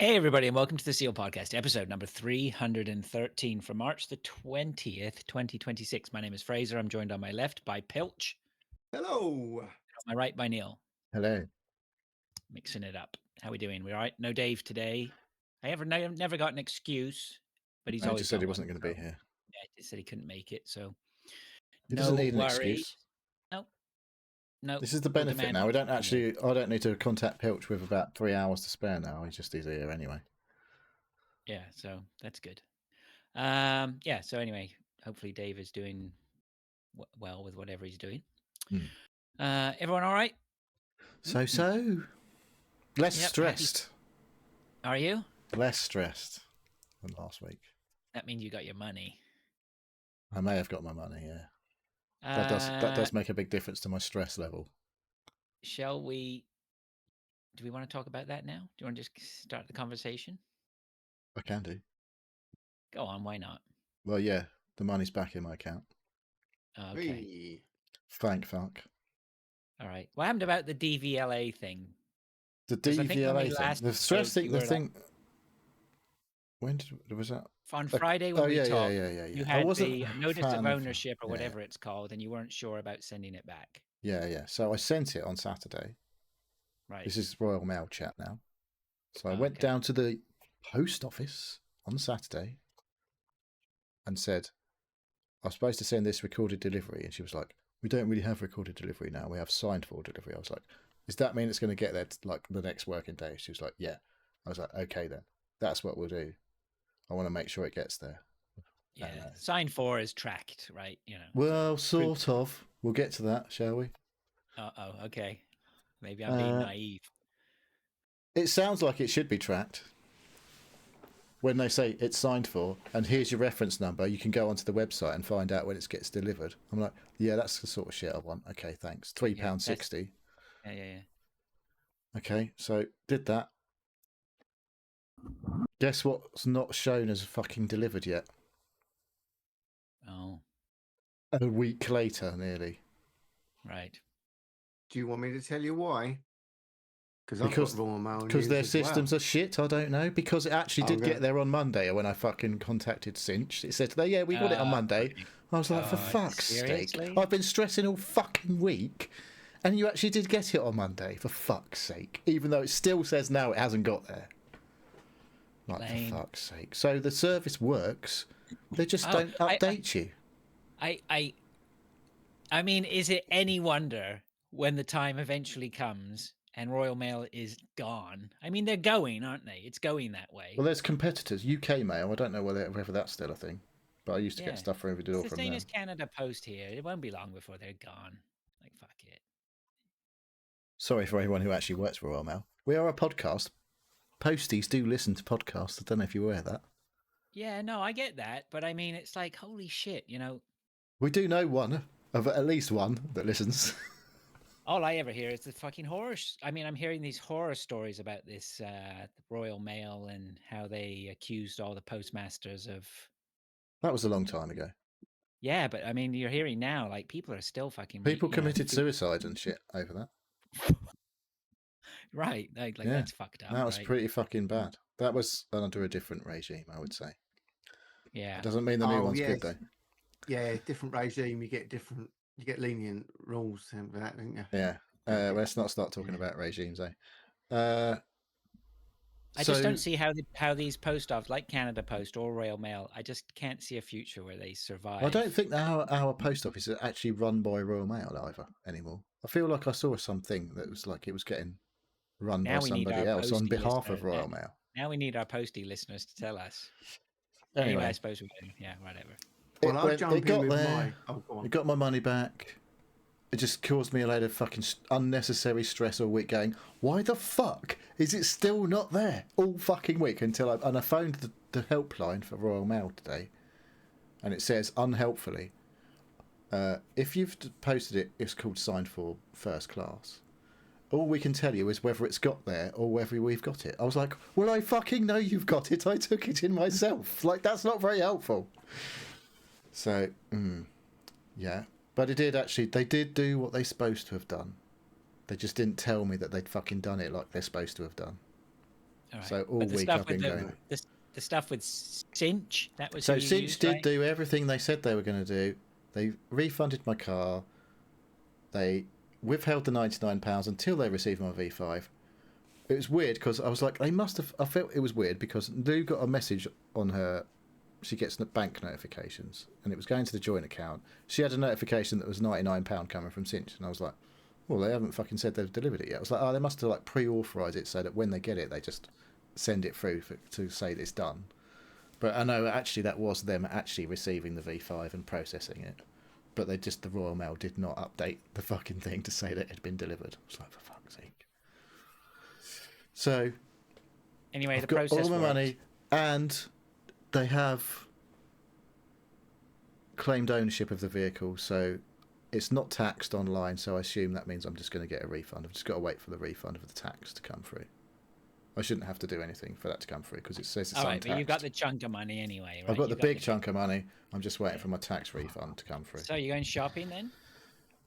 Hey, everybody, and welcome to the Seal Podcast, episode number 313 for March the 20th, 2026. My name is Fraser. I'm joined on my left by Pilch. Hello. On my right by Neil. Hello. Mixing it up. How we doing? We all right? No Dave today. Never got an excuse, but he's He always just said got he one, wasn't going to be so- here. Yeah, he said he couldn't make it, so He no doesn't need an worries. excuse. No. This is the we'll benefit demand now. We it. don't actually. I don't need to contact Pilch with about 3 hours to spare now. He's here anyway. Yeah, so that's good. So anyway, hopefully Dave is doing well with whatever he's doing. Everyone all right? So less Yep, stressed. Are you? Less stressed than last week. That means you got your money. I may have got my money. Yeah, that does make a big difference to my stress level. Shall we? Do we want to talk about that now? Do you want to just start the conversation? I can do. Go on, why not? Well, yeah, the money's back in my account. Okay. Hey. Thank fuck. All right. What happened about the DVLA thing? The 'Cause I think when we DVLA thing. last The stress spoke, thing. you The were thing. When was that? On Friday when we talked, yeah. you I had wasn't the a notice fan of ownership or yeah. whatever it's called, and you weren't sure about sending it back. Yeah. So I sent it on Saturday. Right. This is Royal Mail chat now. So I went Okay. down to the post office on Saturday and said, I was supposed to send this recorded delivery. And she was like, we don't really have recorded delivery now. We have signed for delivery. I was like, does that mean it's going to get there like the next working day? She was like, yeah. I was like, okay, then. That's what we'll do. I want to make sure it gets there. Yeah. Sign 4 is tracked, right? You know. Well, sort of. We'll get to that, shall we? Okay. Maybe I'm being naive. It sounds like it should be tracked. When they say it's signed for, and here's your reference number, you can go onto the website and find out when it gets delivered. I'm like, yeah, that's the sort of shit I want. Okay, thanks. £3.60. Yeah. Okay, so did that. Guess what's not shown as fucking delivered yet? Oh. A week later, nearly. Right. Do you want me to tell you why? Because I've got Royal Mail because their news as systems are shit. I don't know. Because it actually did get there on Monday. When I fucking contacted Cinch, it said, "Yeah, we got it on Monday." I was like, "For fuck's sake! I've been stressing all fucking week, and you actually did get it on Monday. For fuck's sake!" Even though it still says now it hasn't got there. Like, for fuck's sake! So the service works. They just don't update you. I mean, is it any wonder when the time eventually comes and Royal Mail is gone? I mean, they're going, aren't they? It's going that way. Well, there's competitors. UK Mail. I don't know whether that's still a thing, but I used to get stuff from every door it's the from same them. as Canada Post here. It won't be long before they're gone. Like, fuck it. Sorry for anyone who actually works for Royal Mail. We are a podcast. Posties do listen to podcasts. I don't know if you're aware of that. Yeah, no, I get that. But I mean, it's like, holy shit, you know. We do know one, of at least one, that listens. All I ever hear is the fucking horror. I mean, I'm hearing these horror stories about this Royal Mail and how they accused all the postmasters of... That was a long time ago. Yeah, but I mean, you're hearing now, like, people are still fucking... People committed suicide and shit over that. Right, like that's fucked up. That was pretty fucking bad. That was under a different regime, I would say. Yeah. It doesn't mean the new one's good, though. Yeah, different regime, you get lenient rules for that, don't you? Yeah. Let's not start talking about regimes, eh? I just don't see how these post offices, like Canada Post or Royal Mail, I just can't see a future where they survive. I don't think our post office is actually run by Royal Mail either anymore. I feel like I saw something that was like it was getting run by somebody else on behalf of Royal Mail. Now we need our postie listeners to tell us. Anyway I suppose we can. Yeah, whatever. It got my money back. It just caused me a load of fucking unnecessary stress all week going, why the fuck is it still not there all fucking week until I phoned the helpline for Royal Mail today and it says unhelpfully, if you've posted it, it's called signed for first class. All we can tell you is whether it's got there or whether we've got it. I was like, well, I fucking know you've got it. I took it in myself. Like, that's not very helpful. So, yeah. But they did do what they're supposed to have done. They just didn't tell me that they'd fucking done it like they're supposed to have done. All right. So all But the week stuff I've been with going. the stuff with Cinch, that was So who you Cinch used, did right? do everything they said they were going to do. They refunded my car. They withheld the £99 until they received my V5. It was weird because I was like, they must have. I felt it was weird because Lou got a message on her. She gets bank notifications, and it was going to the joint account. She had a notification that was £99 coming from Cinch, and I was like, well, they haven't fucking said they've delivered it yet. I was like, oh, they must have like pre-authorised it so that when they get it, they just send it through to say that it's done. But I know actually that was them actually receiving the V5 and processing it. But the Royal Mail did not update the fucking thing to say that it had been delivered. I was like, for fuck's sake. So Anyway, I've the got process all my worked. money, and they have claimed ownership of the vehicle, so it's not taxed online, so I assume that means I'm just going to get a refund. I've just got to wait for the refund of the tax to come through. I shouldn't have to do anything for that to come through because it says it's All right, untaxed. but you've got the chunk of money anyway, right? I've got You've the big chunk of money. I'm just waiting for my tax refund to come through. So you're going shopping then?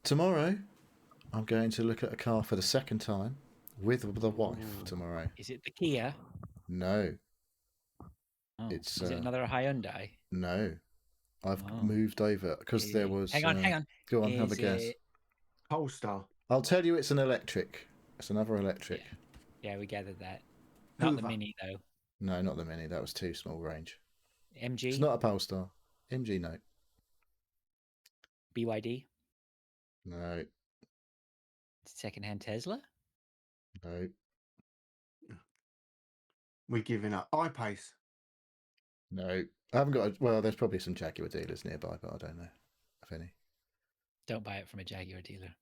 Tomorrow, I'm going to look at a car for the second time with the wife tomorrow. Is it the Kia? No. Oh, It's is it another Hyundai? No. I've moved over because there was. Hang on. Go on, have a guess. Polestar. I'll tell you, it's an electric. It's another electric. Yeah, we gathered that. Not the Hoover. Mini though. No, not the Mini. That was too small range. MG. It's not a Polestar. MG, no. BYD. No. Secondhand Tesla. No. We're giving up. iPace. No. I haven't got. Well, there's probably some Jaguar dealers nearby, but I don't know if any. Don't buy it from a Jaguar dealer.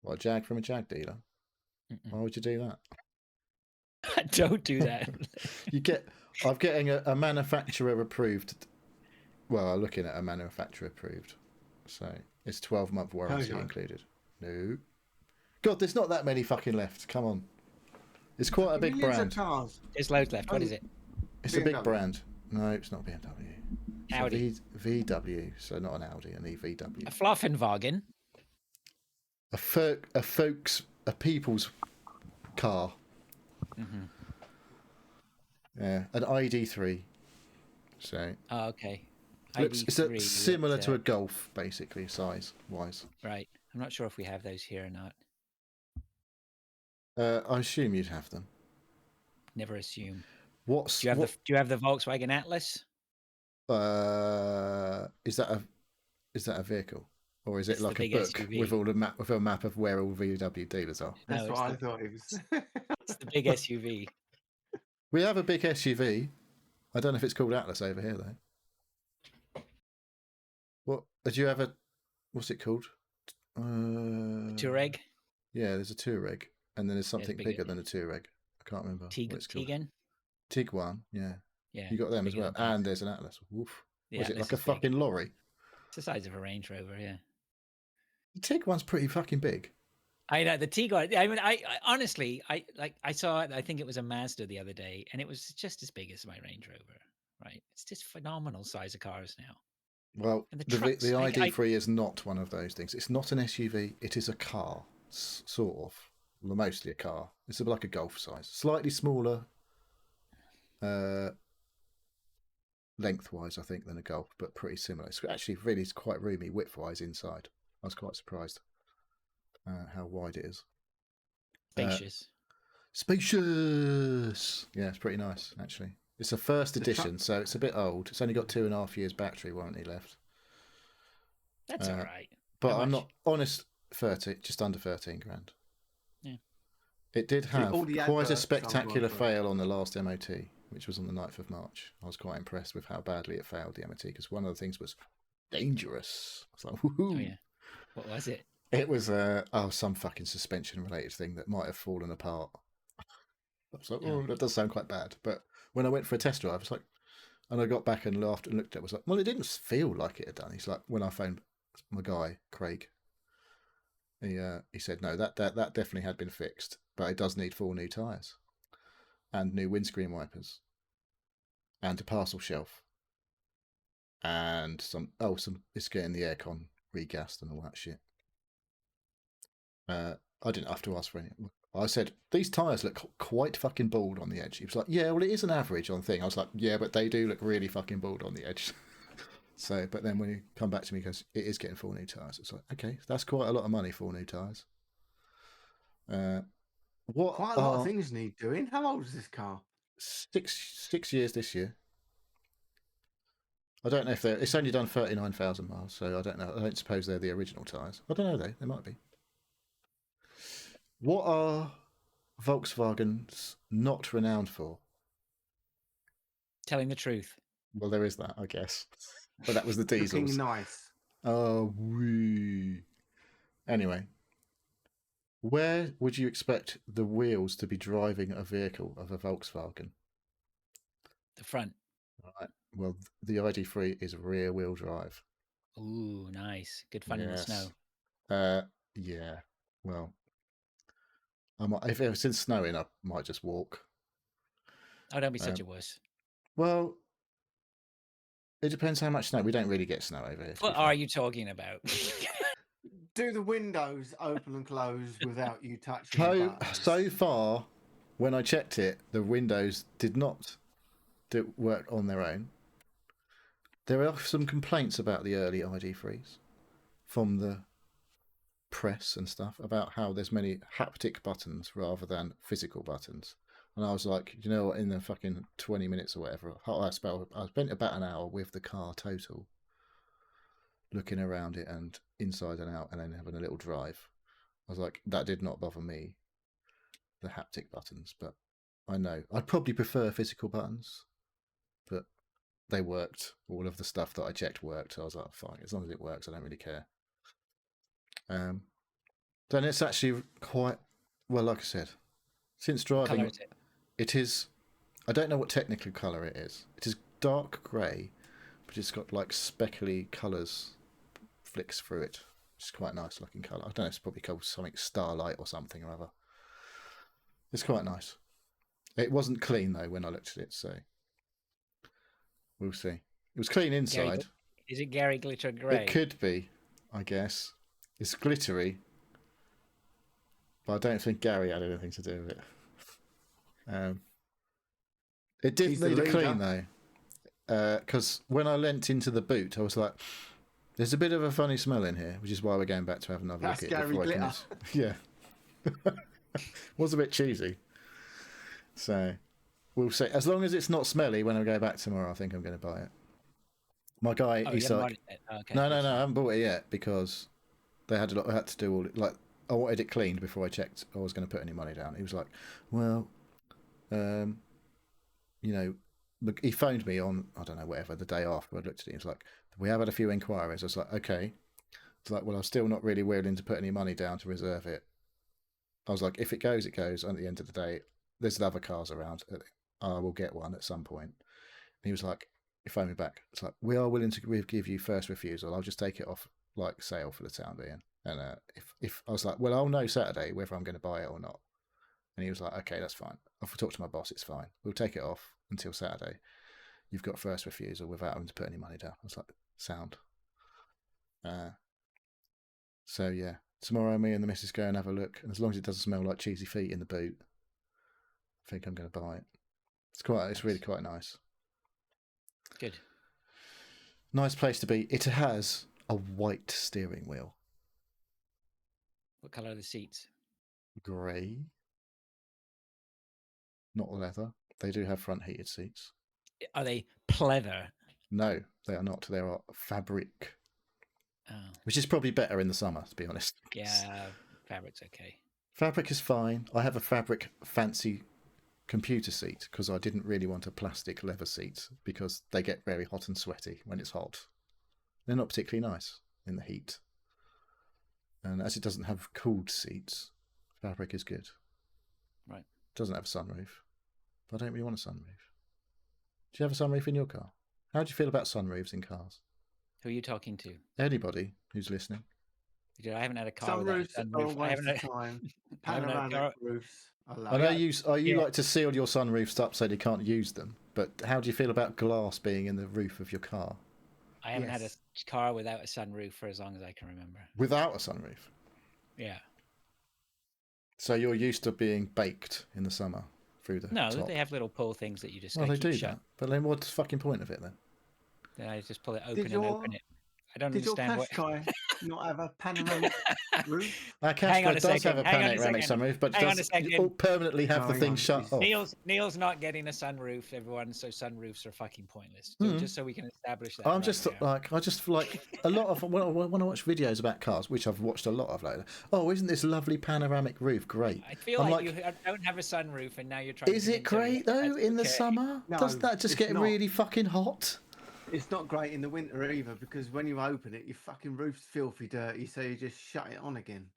What, a Jag from a Jag dealer? Why would you do that? Don't do that. I'm getting a manufacturer approved. Well, I'm looking at a manufacturer approved. So it's 12-month warranty included. No. God, there's not that many fucking left. Come on. It's quite a big brand. There's loads left. What is it? It's a big brand. No, it's not BMW. It's Audi. VW, so not an Audi, an EVW. A Fluffenwagen. A people's car. Mm-hmm. Yeah, an ID3. So. Oh, okay. It's similar to a Golf, basically, size-wise. Right. I'm not sure if we have those here or not. I assume you'd have them. Never assume. Do you have the Volkswagen Atlas? Is that a vehicle, or is it like a book SUV. with a map of where all VW dealers are? That's what I thought it was. It's the big SUV. We have a big SUV. I don't know if it's called Atlas over here though. What did you have what's it called? Touareg. Yeah, there's a Touareg, and then there's something bigger than a Touareg. I can't remember. Tiguan. Tiguan, yeah. Yeah. You got them as well, and there's an Atlas. Oof. Yeah, Was it like a fucking lorry? It's the size of a Range Rover, yeah. The Tiguan's pretty fucking big. I know the Tiguan. I mean, I honestly, I saw it. I think it was a Mazda the other day, and it was just as big as my Range Rover. Right? It's just phenomenal size of cars now. Well, the ID3 is not one of those things. It's not an SUV. It is a car, sort of. Well, mostly a car. It's like a Golf size, slightly smaller, lengthwise, I think, than a Golf, but pretty similar. It's actually really quite roomy widthwise inside. I was quite surprised how wide it is. Spacious. Yeah, it's pretty nice actually. It's a first edition, so it's a bit old. It's only got 2.5 years battery warranty left. That's all right. But I'm not honest. 30, just under 13 grand. Yeah. It did have quite a spectacular fail on the last MOT, which was on the 9th of March. I was quite impressed with how badly it failed the MOT because one of the things was dangerous. I was like, woohoo! Oh yeah. What was it? It was some fucking suspension related thing that might have fallen apart. I was like, oh, that does sound quite bad. But when I went for a test drive, I was like, and I got back and laughed and looked at it, I was like, well, it didn't feel like it had done. He's like, when I phoned my guy, Craig, he said, no, that definitely had been fixed, but it does need 4 new tyres and new windscreen wipers and a parcel shelf and it's getting the aircon regassed and all that shit. I didn't have to ask for any. I said, these tyres look quite fucking bald on the edge. He was like, yeah, well, it is an average on thing. I was like, yeah, but they do look really fucking bald on the edge. So, but then when he come back to me, he goes, it is getting 4 new tyres. It's like, okay, that's quite a lot of money, 4 new tyres. Quite a lot of things need doing. How old is this car? 6 years this year. I don't know if it's only done 39,000 miles, so I don't know. I don't suppose they're the original tyres. I don't know though. They might be. What are Volkswagens not renowned for? Telling the truth. Well, there is that, I guess. But that was the diesels. Looking nice. Oh, wee. Anyway, where would you expect the wheels to be driving a vehicle of a Volkswagen? The front. Right. Well, the ID3 is rear-wheel drive. Ooh, nice. Good fun in the snow. Yeah. Well, if it's snowing, I might just walk. Oh, don't be such a wuss. Well, it depends how much snow. We don't really get snow over here. What are you talking about? Do the windows open and close without you touching the buttons? So far, when I checked it, the windows did not work on their own. There are some complaints about the early ID3s from the press and stuff about how there's many haptic buttons rather than physical buttons. And I was like, you know what, in the fucking 20 minutes or whatever, I spent about an hour with the car total, looking around it and inside and out and then having a little drive. I was like, that did not bother me, the haptic buttons, but I know. I'd probably prefer physical buttons, but they worked. All of the stuff that I checked worked. So I was like, fine, as long as it works, I don't really care. Then it's actually quite, well, like I said, since driving, What colour is it? It is, I don't know what technical colour it is. It is dark grey, but it's got like speckly colours flicks through it. It's quite a nice looking colour. I don't know, it's probably called something Starlight or something or other. It's quite nice. It wasn't clean though when I looked at it, so we'll see. It was clean inside. Is it Gary Glitter Grey? It could be, I guess. It's glittery, but I don't think Gary had anything to do with it. It did need a clean though, because when I leant into the boot, I was like, "There's a bit of a funny smell in here," which is why we're going back to have another look at it. Gary Glitter. Yeah, was a bit cheesy. So we'll see. As long as it's not smelly when I go back tomorrow, I think I'm going to buy it. My guy, he's like, okay. no, I haven't bought it yet because they had to do all like I wanted it cleaned before I checked I was going to put any money down. He was like, well. You know, he phoned me on, I don't know, whatever, the day after I looked at it. He was like, we have had a few inquiries. I was like, okay. It's like, well, I'm still not really willing to put any money down to reserve it. I was like, if it goes, it goes. And at the end of the day, there's other cars around. I will get one at some point. And he was like, he phoned me back. It's like, we are willing to give you first refusal. I'll just take it off like sale for the time being. And if I was like, well, I'll know Saturday whether I'm going to buy it or not. And he was like, okay, that's fine. I'll talk to my boss, it's fine. We'll take it off until Saturday. You've got first refusal without having to put any money down. I was like, sound. So yeah, tomorrow me and the missus go and have a look. And as long as it doesn't smell like cheesy feet in the boot, I think I'm going to buy it. It's really quite nice. Good. Nice place to be. It has a white steering wheel. What colour are the seats? Grey. Not leather. They do have front heated seats. Are they pleather? No, they are not. They are fabric. Oh. Which is probably better in the summer, to be honest. Yeah, fabric's okay. Fabric is fine. I have a fabric fancy computer seat because I didn't really want a plastic leather seat because they get very hot and sweaty when it's hot. They're not particularly nice in the heat. And as it doesn't have cooled seats, fabric is good. Right. It doesn't have a sunroof. But I don't really want a sunroof. Do you have a sunroof in your car? How do you feel about sunroofs in cars? Who are you talking to? Anybody who's listening. I haven't had a car Sunroofs without a are a sunroof. waste of time. Panoramic roofs. I know you like to seal your sunroofs up so they can't use them, but how do you feel about glass being in the roof of your car? I haven't had a car without a sunroof for as long as I can remember. Without a sunroof? Yeah. So you're used to being baked in the summer through the No, top. they have little pull things that you just Well, they keep do shut. that. But then what's the fucking point of it then? Then I just pull it open and open it. I don't Did your understand what. Qashqai not have a panoramic roof? Our Hang on Qashqai a does have second, a hang on a panoramic second, sunroof, but hang on a does second. permanently have the hang thing on, shut off. Neil's not getting a sunroof, everyone. So sunroofs are fucking pointless. Just so we can establish that. I'm right just now. I just feel like a lot of when I watch videos about cars, which I've watched a lot of lately. Oh, isn't this lovely panoramic roof great? I feel like you don't have a sunroof, and now you're trying. Is to it great though in the summer? No, Does that just it's get not. really fucking hot? It's not great in the winter either, because when you open it, your fucking roof's filthy dirty, so you just shut it on again.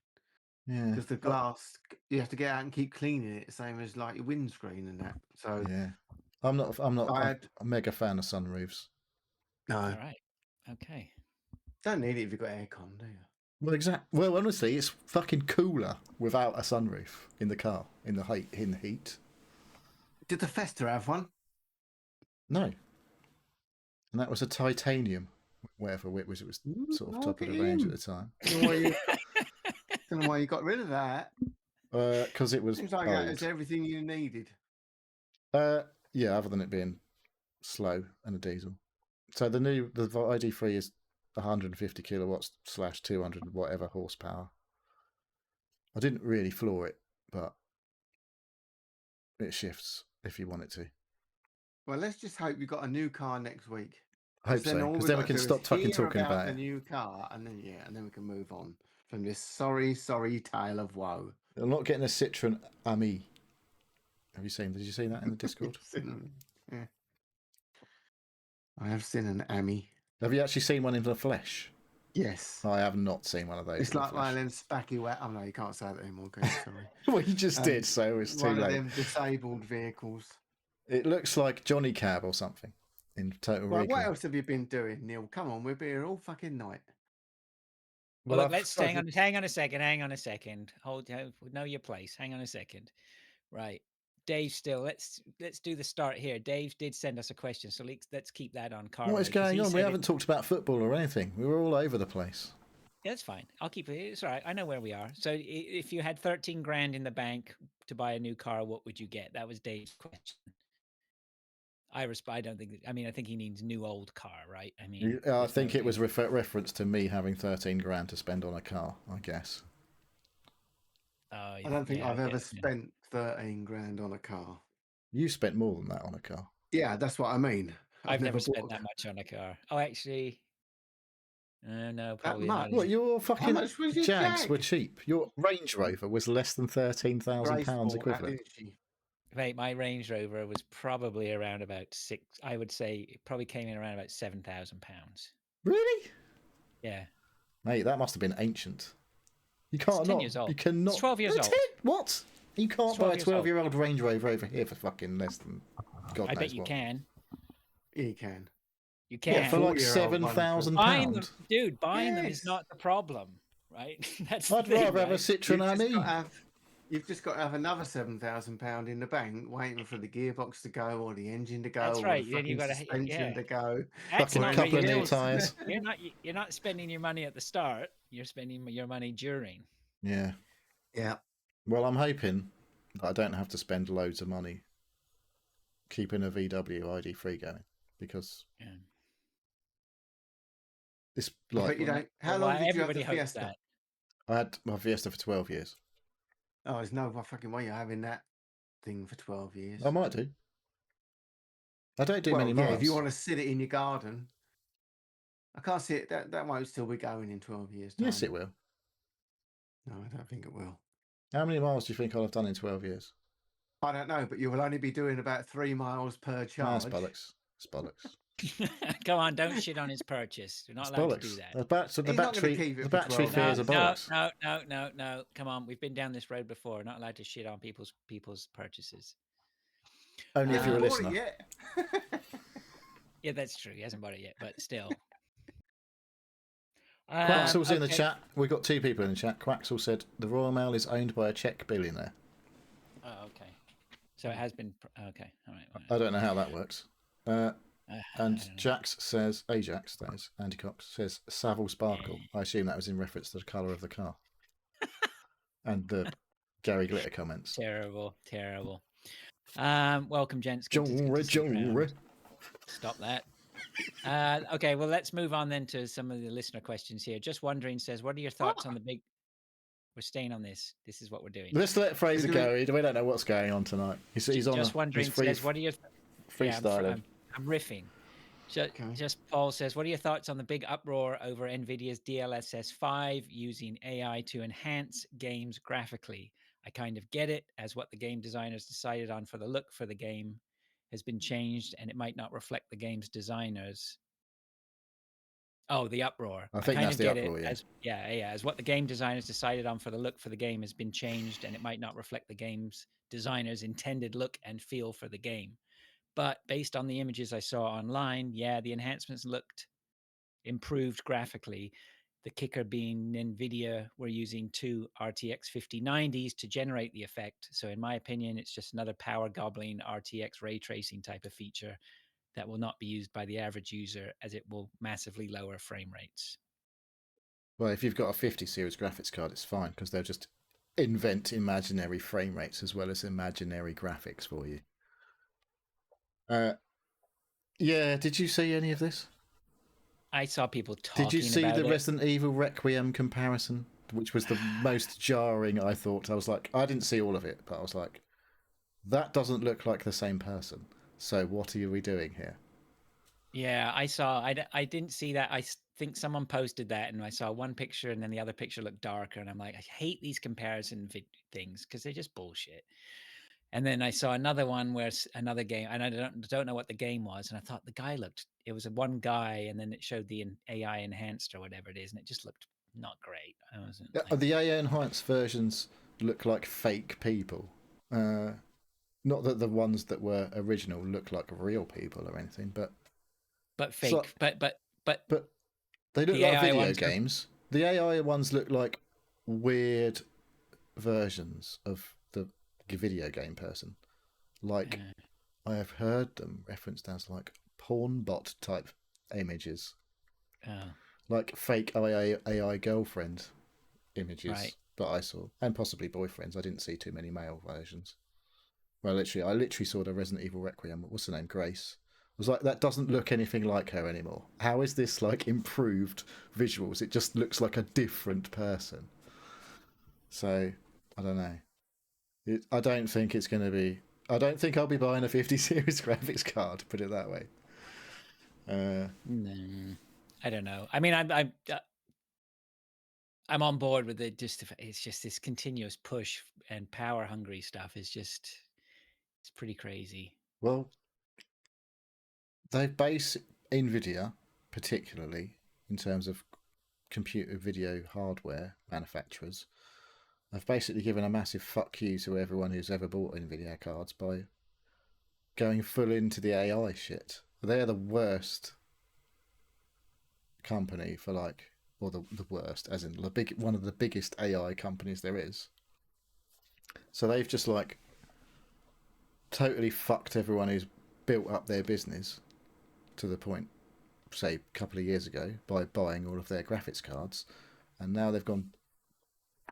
Yeah. Because the glass, you have to get out and keep cleaning it, same as like your windscreen and that. So yeah, I'm not a mega fan of sunroofs. No. All right. Okay. Don't need it if you've got aircon, do you? Well, Well, honestly, it's fucking cooler without a sunroof in the car in the heat. Did the Festa have one? No. And that was a titanium, whatever it was. It was sort of top of the range at the time. Don't know why you got rid of that. Because it was Seems like that is everything you needed. Yeah, other than it being slow and a diesel. So the ID3 is 150 kilowatts / 200 whatever horsepower. I didn't really floor it, but it shifts if you want it to. Well, let's just hope you got a new car next week. I hope so, because then we can stop fucking talking about the new car, and then we can move on from this sorry tale of woe. I'm not getting a Citroen Ami. Have you seen? Did you see that in the Discord? Yeah. I have seen an Ami. Have you actually seen one in the flesh? Yes. I have not seen one of those. It's like one of them spacky wet. Oh no, you can't say that anymore. Sorry. Well, you just did, so it's too late. One of them disabled vehicles. It looks like Johnny Cab or something in Total Recall. What else have you been doing, Neil? Come on, we'll be here all fucking night. Well, look, let's hang on a second. Hold, know your place. Hang on a second. Right. Dave still, let's do the start here. Dave did send us a question, so let's keep that on car. What is going on? We haven't talked about football or anything. We were all over the place. Yeah, that's fine. I'll keep it. It's all right. I know where we are. So if you had 13 grand in the bank to buy a new car, what would you get? That was Dave's question. I don't think. I mean, I think he means new old car, right? I mean, I think it was reference to me having 13 grand to spend on a car, I guess. I don't think I've ever spent 13 grand on a car. You spent more than that on a car. Yeah, that's what I mean. I've never spent that much on a car. Oh, actually, no, probably not. What, your fucking Jags were cheap. Your Range Rover was less than £13,000 equivalent. Mate, my Range Rover was probably around about I would say it probably came in around about £7,000. Really? Yeah. Mate, that must have been ancient. You can't. It's 10 years old. You cannot. It's 12 years old. What? You can't buy a 12-year-old Range Rover over here for fucking less than God knows what. I bet you can. Yeah, you can. You can. Yeah, for like £7,000. Dude, buying them is not the problem, right? I'd rather have a Citroen Ami. You've just got to have another £7,000 in the bank, waiting for the gearbox to go or the engine to go. That's right. Or the suspension to go. Fucking a couple of new tyres. You're not spending your money at the start. You're spending your money during. Yeah. Yeah. Well, I'm hoping that I don't have to spend loads of money keeping a VW ID3 going, because it's like. But you don't. How long did you have the Fiesta? I had my Fiesta for 12 years. Oh, there's no fucking way you're having that thing for 12 years. I might do. I don't do many miles. If you want to sit it in your garden, I can't see it. That won't still be going in 12 years' time. Yes, it will. No, I don't think it will. How many miles do you think I'll have done in 12 years? I don't know, but you will only be doing about 3 miles per charge. That's bollocks. It's bollocks. Go on, don't shit on his purchase. You're not allowed to do that. The battery fears are bollocks. No. Come on, we've been down this road before. We're not allowed to shit on people's purchases. Only if you're a listener. Yeah, that's true. He hasn't bought it yet, but still. Quaxel's in the chat. We've got 2 people in the chat. Quaxel said the Royal Mail is owned by a Czech billionaire. Oh, okay. So it has been. Okay, all right. I don't know how that works. And Ajax says, that is, Andy Cox says, Savile Sparkle. I assume that was in reference to the colour of the car. And the Gary Glitter comments. Terrible. Welcome, gents. Good to see you around. Stop that. Okay, well, let's move on then to some of the listener questions here. Just wondering says, what are your thoughts on the big... We're staying on this. This is what we're doing. Let's let Fraser go. We don't know what's going on tonight. He's on. Just wondering says, what are your... freestyling? I'm riffing. Just Paul says, what are your thoughts on the big uproar over NVIDIA's DLSS 5 using AI to enhance games graphically? I kind of get it, as what the game designers decided on for the look for the game has been changed, and it might not reflect the game's designers. Oh, the uproar. I think that's the uproar, as what the game designers decided on for the look for the game has been changed, and it might not reflect the game's designers' intended look and feel for the game. But based on the images I saw online, the enhancements looked improved graphically. The kicker being NVIDIA were using two RTX 5090s to generate the effect. So in my opinion, it's just another power gobbling RTX ray tracing type of feature that will not be used by the average user, as it will massively lower frame rates. Well, if you've got a 50 series graphics card, it's fine, because they'll just invent imaginary frame rates as well as imaginary graphics for you. Did you see any of this? I saw people talking about it. Did you see the Resident Evil Requiem comparison, which was the most jarring, I thought? I was like, I didn't see all of it, but I was like, that doesn't look like the same person. So what are we doing here? Yeah, I saw. I didn't see that. I think someone posted that, and I saw one picture, and then the other picture looked darker, and I'm like, I hate these comparison things because they're just bullshit. And then I saw another one where another game, and I don't know what the game was, and I thought the guy looked. It was one guy, and then it showed the AI enhanced or whatever it is, and it just looked not great. I wasn't. The AI enhanced versions look like fake people. Not that the ones that were original look like real people or anything, but fake. So, but they look like video games. The AI ones look like weird versions of the video game person. Like, I have heard them referenced as like porn bot type images. Like fake AI girlfriend images that I saw, and possibly boyfriends. I didn't see too many male versions. Well, I literally saw the Resident Evil Requiem. What's her name? Grace. I was like, that doesn't look anything like her anymore. How is this like improved visuals? It just looks like a different person. So, I don't know. I don't think it's going to be... I don't think I'll be buying a 50 series graphics card, to put it that way. No, I don't know. I mean, I'm on board with it. It's just this continuous push and power hungry stuff is just... It's pretty crazy. Well, they base NVIDIA, particularly in terms of computer video hardware manufacturers, have basically given a massive fuck you to everyone who's ever bought NVIDIA cards by going full into the AI shit. They're the worst company for the worst, as in one of the biggest AI companies there is. So they've just totally fucked everyone who's built up their business to the point, say, a couple of years ago, by buying all of their graphics cards, and now they've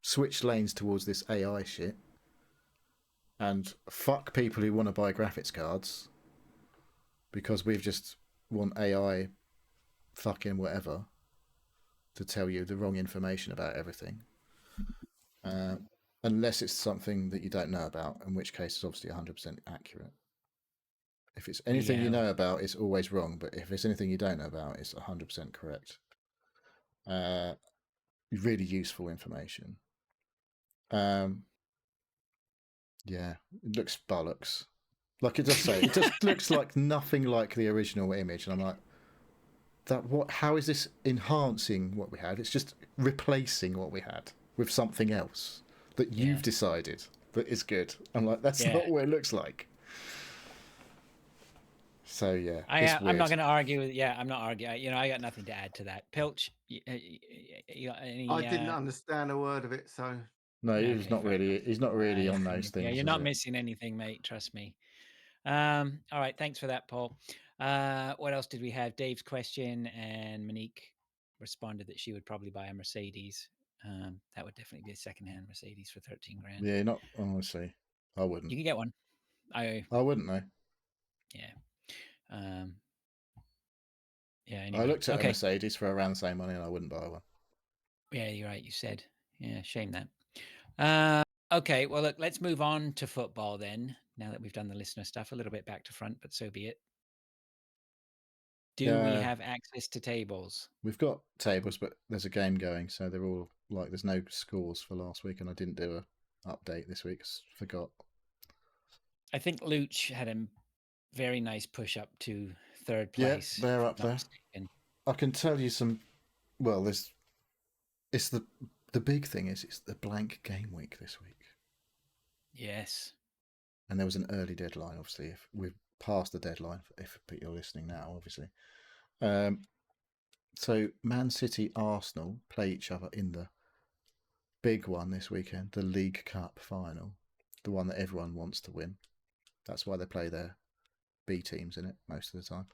switched lanes towards this AI shit, and fuck people who want to buy graphics cards because we've just want AI fucking whatever to tell you the wrong information about everything. Unless it's something that you don't know about, in which case it's obviously 100% accurate. If it's anything you know about, it's always wrong. But if it's anything you don't know about, it's 100% correct. Really useful information. It looks bollocks. Like it does say, it just looks like nothing like the original image. And I'm like, how is this enhancing what we had? It's just replacing what we had with something else that you've decided that is good. I'm like, that's not what it looks like. So I'm not going to argue with. I'm not arguing. I got nothing to add to that. Pilch, you got any? I didn't understand a word of it, so no, he's not really. He's not really on those things. Yeah, you're not missing anything, mate. Trust me. All right, thanks for that, Paul. What else did we have? Dave's question, and Monique responded that she would probably buy a Mercedes. That would definitely be a second-hand Mercedes for 13 grand. Yeah, not honestly. I wouldn't. You can get one. I wouldn't know. Yeah. Yeah. I Anyway. looked at a Okay. Mercedes for around the same money, and I wouldn't buy one. Yeah, you're right. You said. Yeah, shame that. Okay, well, look, let's move on to football then. Now that we've done the listener stuff, a little bit back to front, but so be it. Do we Yeah. have access to tables? We've got tables, but there's a game going, so they're all like there's no scores for last week, and I didn't do a update this week. Forgot. I think Luch had a very nice push up to third Yeah, place. they're if up I'm not there. mistaken. I can tell you some. Well, it's the big thing is it's the blank game week this week, Yes. and there was an early deadline. Obviously, if we're past the deadline, if you're listening now, obviously. So Man City, Arsenal play each other in the big one this weekend, the League Cup final, the one that everyone wants to win. That's why they play their B teams in it most of the time.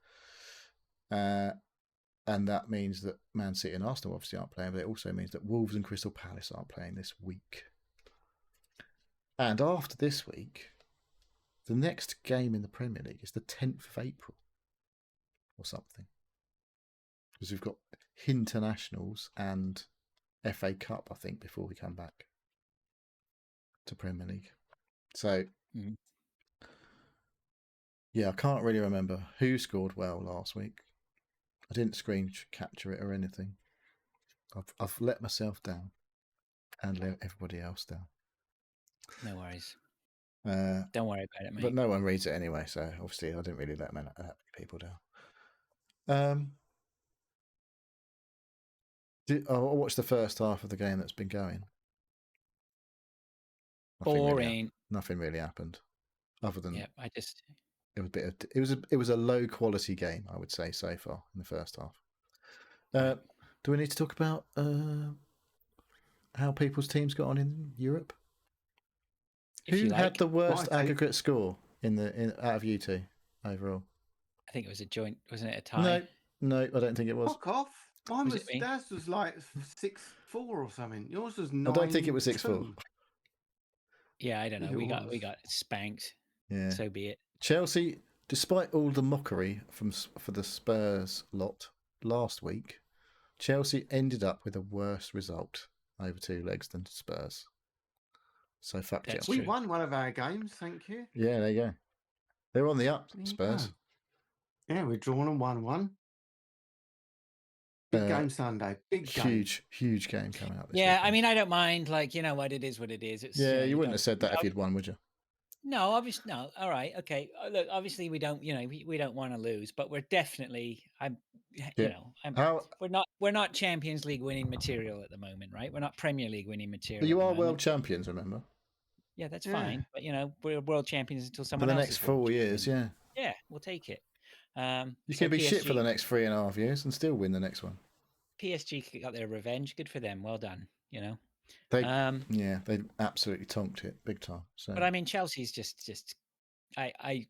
And that means that Man City and Arsenal obviously aren't playing, but it also means that Wolves and Crystal Palace aren't playing this week. And after this week, the next game in the Premier League is the 10th of April or something. Because we've got internationals and FA Cup, I think, before we come back to Premier League. So, yeah, I can't really remember who scored well last week. I didn't screen capture it or anything. I've let myself down and let everybody else down. No worries. Don't worry about it, mate. But no one reads it anyway, so obviously I didn't really let many people down. I watched the first half of the game that's been going. Boring. Nothing really happened, other than it was a low quality game, I would say, so far in the first half. Right. Do we need to talk about how people's teams got on in Europe? Who had the worst aggregate score out of you two overall? I think it was a joint, wasn't it? A tie? No, I don't think it was. Fuck off. Mine was Daz was like 6-4 or something. Yours was 9-2. I don't think it was 6-4. Yeah, I don't know. We got spanked. Yeah. So be it. Chelsea, despite all the mockery for the Spurs lot last week, Chelsea ended up with a worse result over two legs than Spurs. So fuck Chelsea. We won one of our games, thank you. Yeah, there you go. They're on the up, Spurs. Yeah, we're drawn on 1-1. Big game Sunday. Big game. Huge game coming up this Yeah, weekend. I mean, I don't mind. Like, you know what, it is what it is. It's, you wouldn't have said that if you'd won, would you? No, obviously, no. All right, okay. Look, obviously, we don't. We don't want to lose, but we're definitely. We're not Champions League winning material at the moment, right? We're not Premier League winning material. But you are world champions, remember? Yeah, that's fine. But we're world champions until someone else. For the else next 4 years, yeah. Yeah, we'll take it. You can be shit for the next 3.5 years and still win the next one. PSG got their revenge. Good for them. Well done. They absolutely tonked it big time. So. But I mean, Chelsea's just.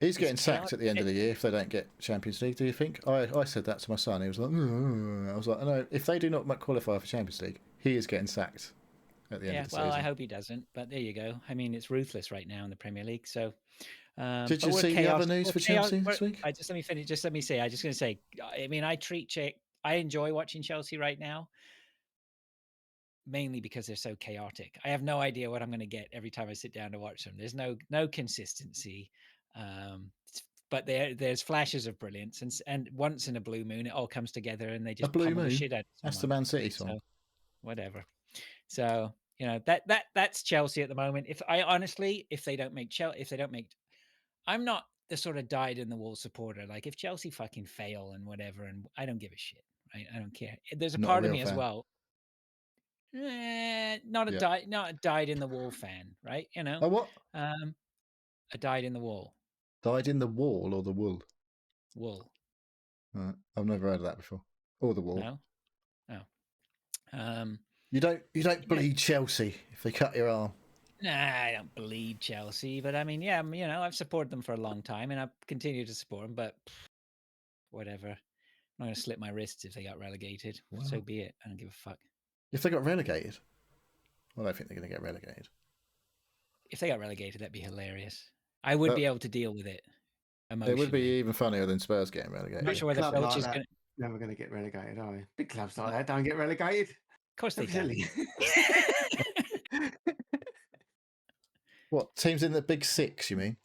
He's getting sacked at the end of the year if they don't get Champions League. Do you think? I said that to my son. He was like, I was like, no. If they do not qualify for Champions League, he is getting sacked at the end of the season. I hope he doesn't. But there you go. I mean, it's ruthless right now in the Premier League. So. Did you see the other news for Chelsea this week? Just let me finish. Just let me say. I just going to say. I mean, I enjoy watching Chelsea right now. Mainly because they're so chaotic. I have no idea what I'm going to get every time I sit down to watch them. There's no consistency, but there's flashes of brilliance, and once in a blue moon, it all comes together, and they just pummel the shit out of someone. That's the Man City song. So, whatever. So that's Chelsea at the moment. If they don't make I'm not the sort of dyed in the wool supporter. Like if Chelsea fucking fail and whatever, and I don't give a shit. Right? I don't care. There's a part of me as well. Not a dyed in the wool fan, right? A what? A dyed in the wool. Dyed in the wall or the wool? Wool. I've never heard of that before. Or the wall. No. You don't bleed Chelsea if they cut your arm. Nah, I don't bleed Chelsea, but I mean, yeah, I've supported them for a long time, and I continue to support them. But whatever, I'm not going to slit my wrists if they got relegated. Wow. So be it. I don't give a fuck. If they got relegated? I don't think they're going to get relegated. If they got relegated, that'd be hilarious. I would be able to deal with it emotionally. It would be even funnier than Spurs getting I'm relegated. not sure whether Club Filch like is that going to... never going to get relegated, are they? Big clubs like that don't get relegated. Of course they Silly. What, teams in the Big Six, you mean?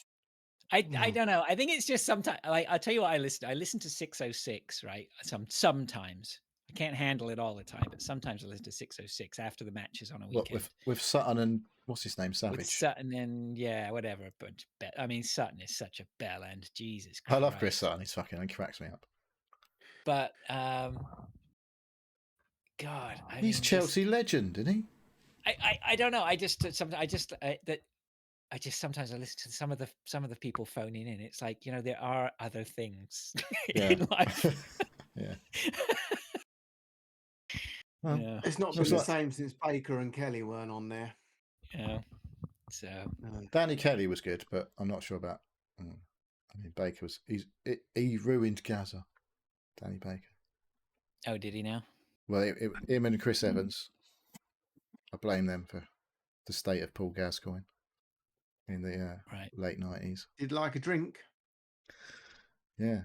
I don't know. I think it's just sometimes. Like, I'll tell you what I listen to 606, right? Sometimes. I can't handle it all the time, but sometimes I listen to 606 after the matches on a weekend. What, with Sutton and what's his name, Savage? With Sutton and whatever. But I mean, Sutton is such a bell end. Jesus Christ. I love Chris Sutton. He's fucking, he cracks me up. But God, he's Chelsea legend, isn't he? I don't know. I just sometimes I listen to some of the people phoning in. It's like, there are other things in life. Yeah. Well, yeah. It's not been the same since Baker and Kelly weren't on there. Yeah. So Danny Kelly was good, but I'm not sure about. I mean, Baker was. He ruined Gaza. Danny Baker. Oh, did he now? Well, him and Chris Evans. I blame them for the state of Paul Gascoigne in the late 90s. Did like a drink? Yeah.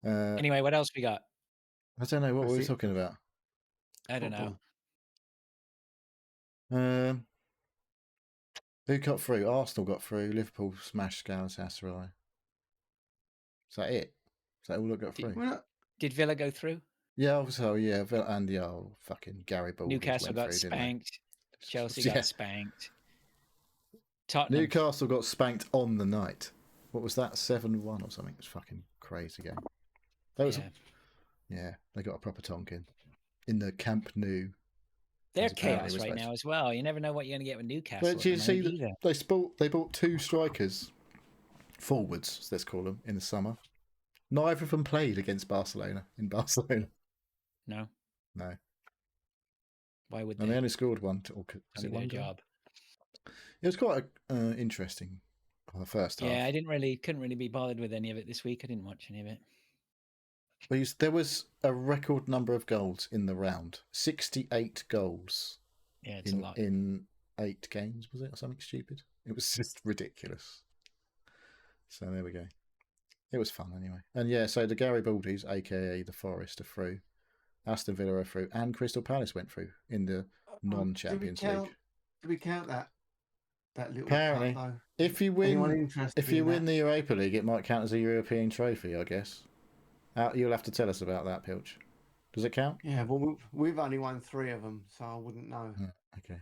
Anyway, what else we got? I don't know what we were talking about. I don't know. Who got through? Arsenal got through. Liverpool smashed Galatasaray. Is that it? Is that all that got through? Did Villa go through? Yeah, obviously, yeah. Villa and fucking Gary Ball. Newcastle got spanked. Chelsea got spanked. Tottenham. Newcastle got spanked on the night. What was that? 7-1 or something? It was fucking crazy game. That was. Yeah, they got a proper tonking in the Camp Nou. They're chaos right now as well. You never know what you're going to get with Newcastle. But do you see that they bought 2 strikers, forwards, let's call them, in the summer. Neither of them played against Barcelona in Barcelona. No. Why would they? And they only scored one. Was it one job? It was quite interesting on the first half. Yeah, I couldn't really be bothered with any of it this week. I didn't watch any of it. But there was a record number of goals in the round. 68 goals. Yeah, it's a lot. In 8 games, was it? Or something stupid? It was just ridiculous. So there we go. It was fun anyway. And yeah, so the Garibaldi's, a.k.a. the Forest, are through. Aston Villa are through. And Crystal Palace went through in the non-Champions League. Do we count that little Apparently, cup, if you win the Europa League, it might count as a European trophy, I guess. You'll have to tell us about that, Pilch. Does it count? Yeah, well, we've only won 3 of them, so I wouldn't know. Okay.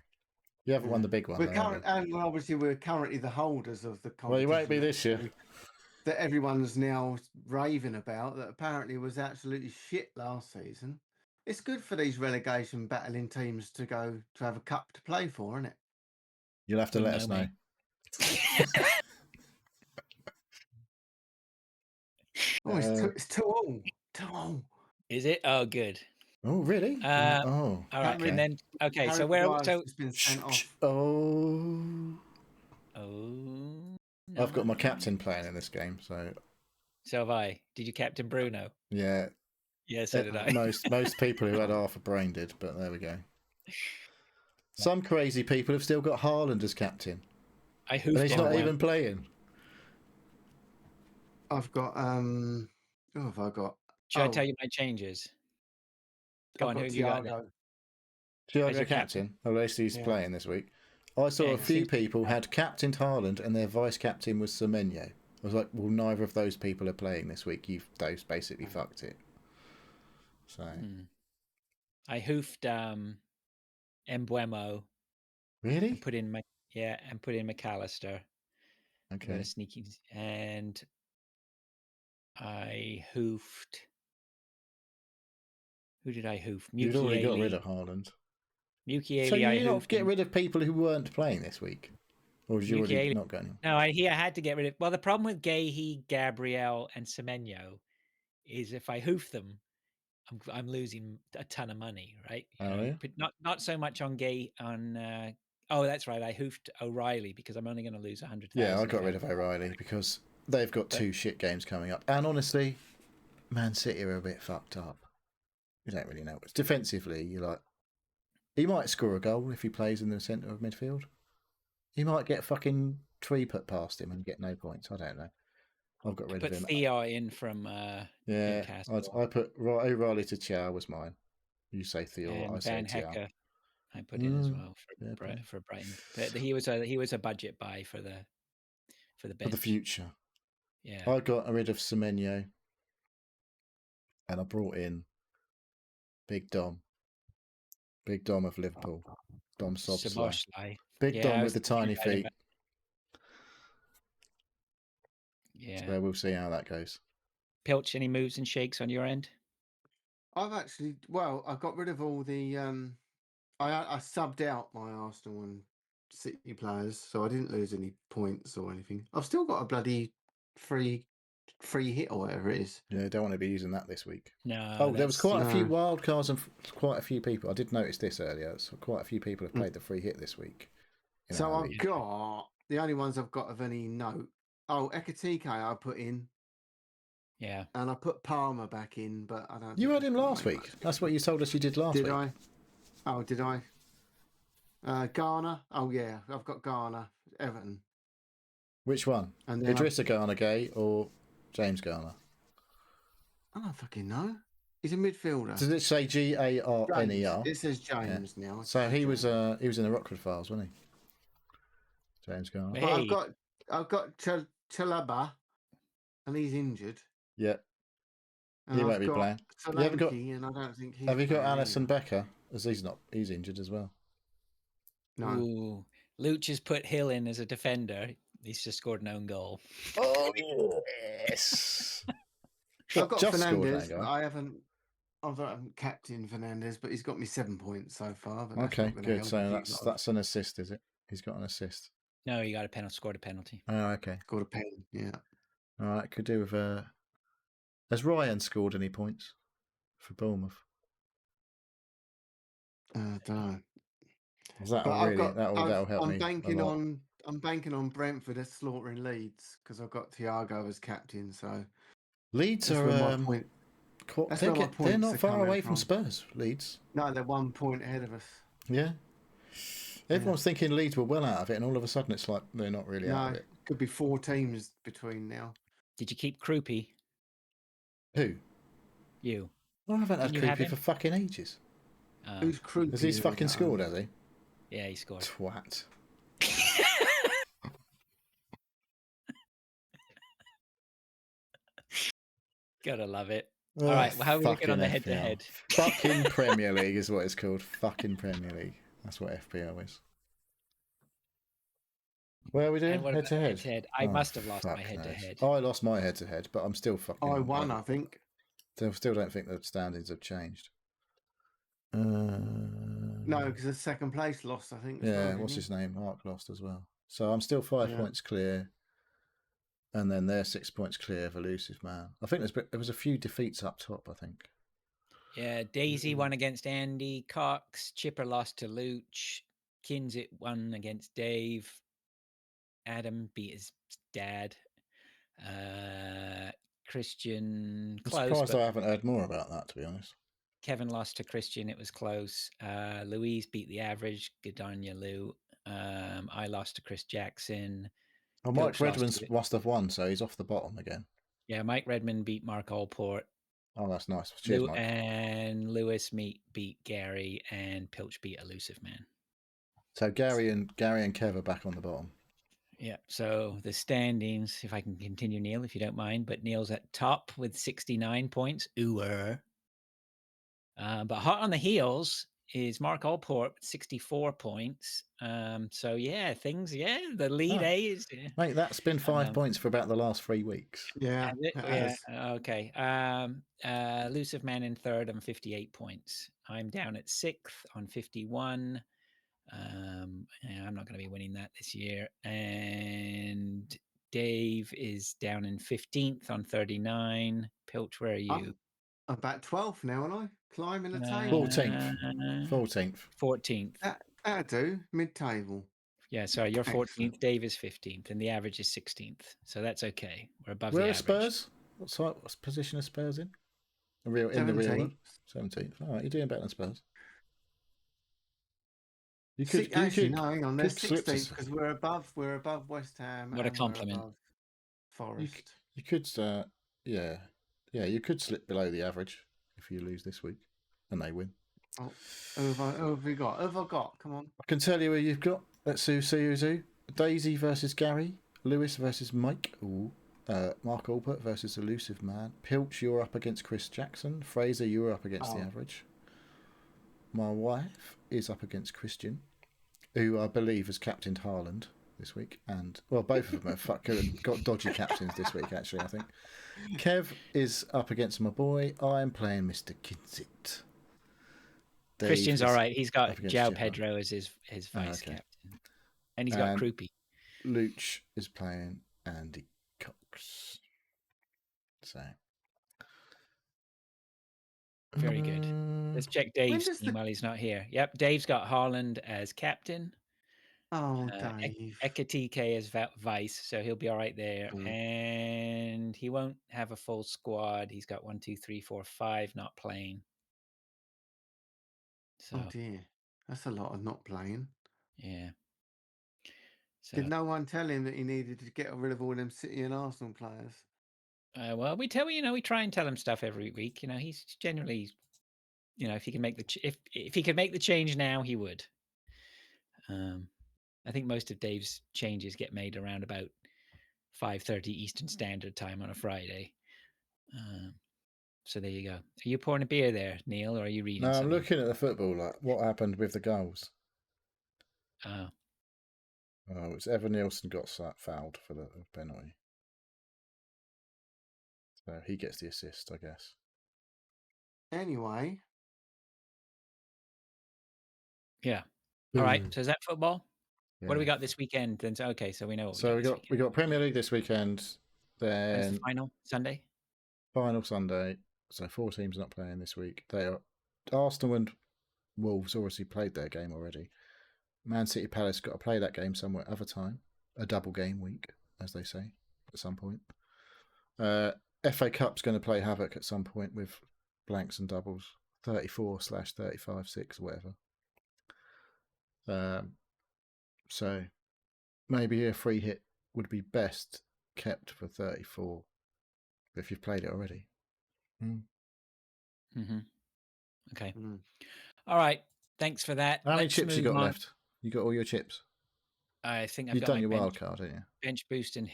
You haven't won the big one. And obviously, we're currently the holders of the competition. Well, you won't be this year. That everyone's now raving about, that apparently was absolutely shit last season. It's good for these relegation battling teams to have a cup to play for, isn't it? You'll have to let us know. It's 2-2. Is it? Oh, good. Oh, really? All right. And then, okay, so where? So been sent off. Oh. No. I've got my captain playing in this game, so. So have I. Did you captain Bruno? Yeah. Yeah, so did I. Most people who had half a brain did, but there we go. Some crazy people have still got Haaland as captain. But he's not even playing. I've got who have I got? Should I tell you my changes? Go on, who you got? Thiago captain. At least he's playing this week. I saw a few people had captained Haaland and their vice captain was Semenyo. I was like, well, neither of those people are playing this week. Those basically fucked it. So I hoofed Mbuemo. Really? And put in McAllister. Okay. Sneaky, and I hoofed. Who did I hoof? You'd already got rid of Haaland. Mukiele. So you not get rid of people who weren't playing this week, or did you already not go anymore? No, I had to get rid of. Well, the problem with Gahey, Gabriel, and Semenyo is if I hoof them, I'm losing a ton of money, right? But not so much on Gay on. Oh, that's right. I hoofed O'Reilly because I'm only going to lose 100,000. Yeah, I got rid of O'Reilly because they've got 2 shit games coming up, and honestly, Man City are a bit fucked up. You don't really know. It's defensively, you're like, He might score a goal if he plays in the centre of midfield. He might get fucking 3 put past him and get no points. I don't know. I've got rid of Put him. Theo in from Newcastle. I put O'Reilly to Chow was mine. You say Theo, I And say Van Chow. Hecker. I put in as well for Brighton. But he was a budget buy for the bench. For the future. Yeah. I got rid of Semenyo and I brought in Big Dom. Big Dom of Liverpool. Dom Szoboszlai. Big Dom with the tiny feet. Yeah. So we'll see how that goes. Pilch, any moves and shakes on your end? I've actually, I got rid of all the. I subbed out my Arsenal and City players, so I didn't lose any points or anything. I've still got a bloody free hit or whatever it is. Yeah, don't want to be using that this week. No. Oh, there was quite a few wild cards and quite a few people. I did notice this earlier. So quite a few people have played the free hit this week. So I've got the only ones I've got of any note. Oh, Ekatike I put in. Yeah. And I put Palmer back in, but I don't. You had him last week. That's what you told us you did last week. Did I? Oh, did I? Garner. Oh yeah, I've got Garner. Everton. Which one? And Idrissa Garner Gay or James Garner? I don't fucking know. He's a midfielder. Does it say Garner? It says James now. So he was in the Rockford Files, wasn't he? James Garner. Hey. But I've got Chalaba, and he's injured. Yeah. And he won't be playing. You have you got Alison Becker? As he's injured as well. No. Ooh. Luch has put Hill in as a defender. He's just scored an own goal. Oh yes. I've got Fernandez. I haven't captain Fernandez, but he's got me 7 points so far. But okay, good. So that's an assist, is it? He's got an assist. No, he got a penalty. Scored a penalty. Oh, okay. Scored a pen. Yeah. All right. Could do with. Has Ryan scored any points for Bournemouth? I don't know. That'll help me. I'm banking on Brentford as slaughtering Leeds because I've got Thiago as captain. So Leeds are they're not far away from Spurs. Leeds. No, they're 1 point ahead of us. Yeah. Everyone's thinking Leeds were well out of it, and all of a sudden it's like they're not really out of it. Could be 4 teams between now. Did you keep Krupi? Who? You. I haven't had Krupi for fucking ages. Who's Krupi? Has he fucking scored, has he? Yeah, he scored. Twat. Gotta love it. All right, well, how are we looking on the head-to-head? Fucking Premier League is what it's called. Fucking Premier League. That's what FPL is. Where are we doing? Head-to-head? I must have lost my head-to-head. I lost my head-to-head, but I'm still fucking... I won, I think. Still don't think the standings have changed. No, because the second place lost, I think. Yeah, what's his name? Mark lost as well. So I'm still 5 points clear. And then they're 6 points clear of Elusive Man. I think there was a few defeats up top, I think. Yeah, Daisy won against Andy. Cox. Chipper lost to Luch. Kinsit won against Dave. Adam beat his dad. Christian close. I'm surprised I haven't heard more about that, to be honest. Kevin lost to Christian. It was close. Louise beat the average. Gardania Lou. I lost to Chris Jackson. Well, Mike Redmond must have won, so he's off the bottom again. Yeah, Mike Redmond beat Mark Allport. Oh, that's nice. Cheers, Mike. And Lewis beat Gary, and Pilch beat Elusive Man. So Gary and Kev are back on the bottom. Yeah. So the standings, if I can continue, Neil, if you don't mind, but Neil's at top with 69 points. But hot on the heels is Mark Allport with 64 points. So yeah, the lead is... Mate, that's been 5 points for about the last 3 weeks. Yeah. Okay. Elusive Man in third on 58 points. I'm down at 6th on 51. I'm not going to be winning that this year. And Dave is down in 15th on 39. Pilch, where are you? I'm about 12th now, aren't I? Climbing the table. 14th. That'll do. Mid-table. Yeah, sorry, you're 14th. Dave is 15th, and the average is 16th. So that's okay. We're above the average. Where are Spurs? What position are Spurs in? In the real world? 17th. All right, you're doing better than Spurs. You could, Actually, no, hang on. They're could slip to 16th because we're above West Ham What a and we're compliment. above Forest. you could yeah, you could slip below the average if you lose this week and they win. Oh, who have we got? Who have I got? Come on. I can tell you who you've got. Let's see who's who. Daisy versus Gary. Lewis versus Mike. Ooh. Mark Albert versus Elusive Man. Pilch, you're up against Chris Jackson. Fraser, you're up against the average. My wife is up against Christian, who I believe has captained Haaland this week. And, well, both of them have got dodgy captains this week, actually, I think. Kev is up against my boy. I'm playing Mr. Kinsit. Dave Christian's all right. He's got up against João Gemma. Pedro as his vice okay. captain. And he's got And Krupi. Luch is playing Andy Cox. So. Very good. Let's check Dave's team while he's not here. Yep, Dave's got Haaland as captain. Oh, Dave. Ekatike as vice, so he'll be all right there. And he won't have a full squad. He's got 1, 2, 3, 4, 5 not playing. So, oh dear, that's a lot of not playing. Yeah. So, did no one tell him that he needed to get rid of all them City and Arsenal players? Well, we try and tell him stuff every week. He's generally, if he can make if he could make the change now, he would. I think most of Dave's changes get made around about 5:30 Eastern Standard Time on a Friday. So there you go. Are you pouring a beer there, Neil, or are you reading? No, I'm something? looking at the football. Like what happened with the goals? Oh, it's Evan Nielsen got fouled for the penalty, so he gets the assist, I guess. Anyway. Yeah. All right. So is that football? Yeah. What do we got this weekend? Then okay, so we know. What we got Premier League this weekend. Then when's the final Sunday. Final Sunday. So 4 teams not playing this week. They are Arsenal and Wolves obviously played their game already. Man City Palace got to play that game somewhere other time. A double game week, as they say, at some point. FA Cup's going to play havoc at some point with blanks and doubles. 34/35/6 or whatever. So maybe a free hit would be best kept for 34 if you've played it already. Okay. All right. Thanks for that. How many chips you got left? You got all your chips? I think I've You've done your wild card, haven't you? Bench boost and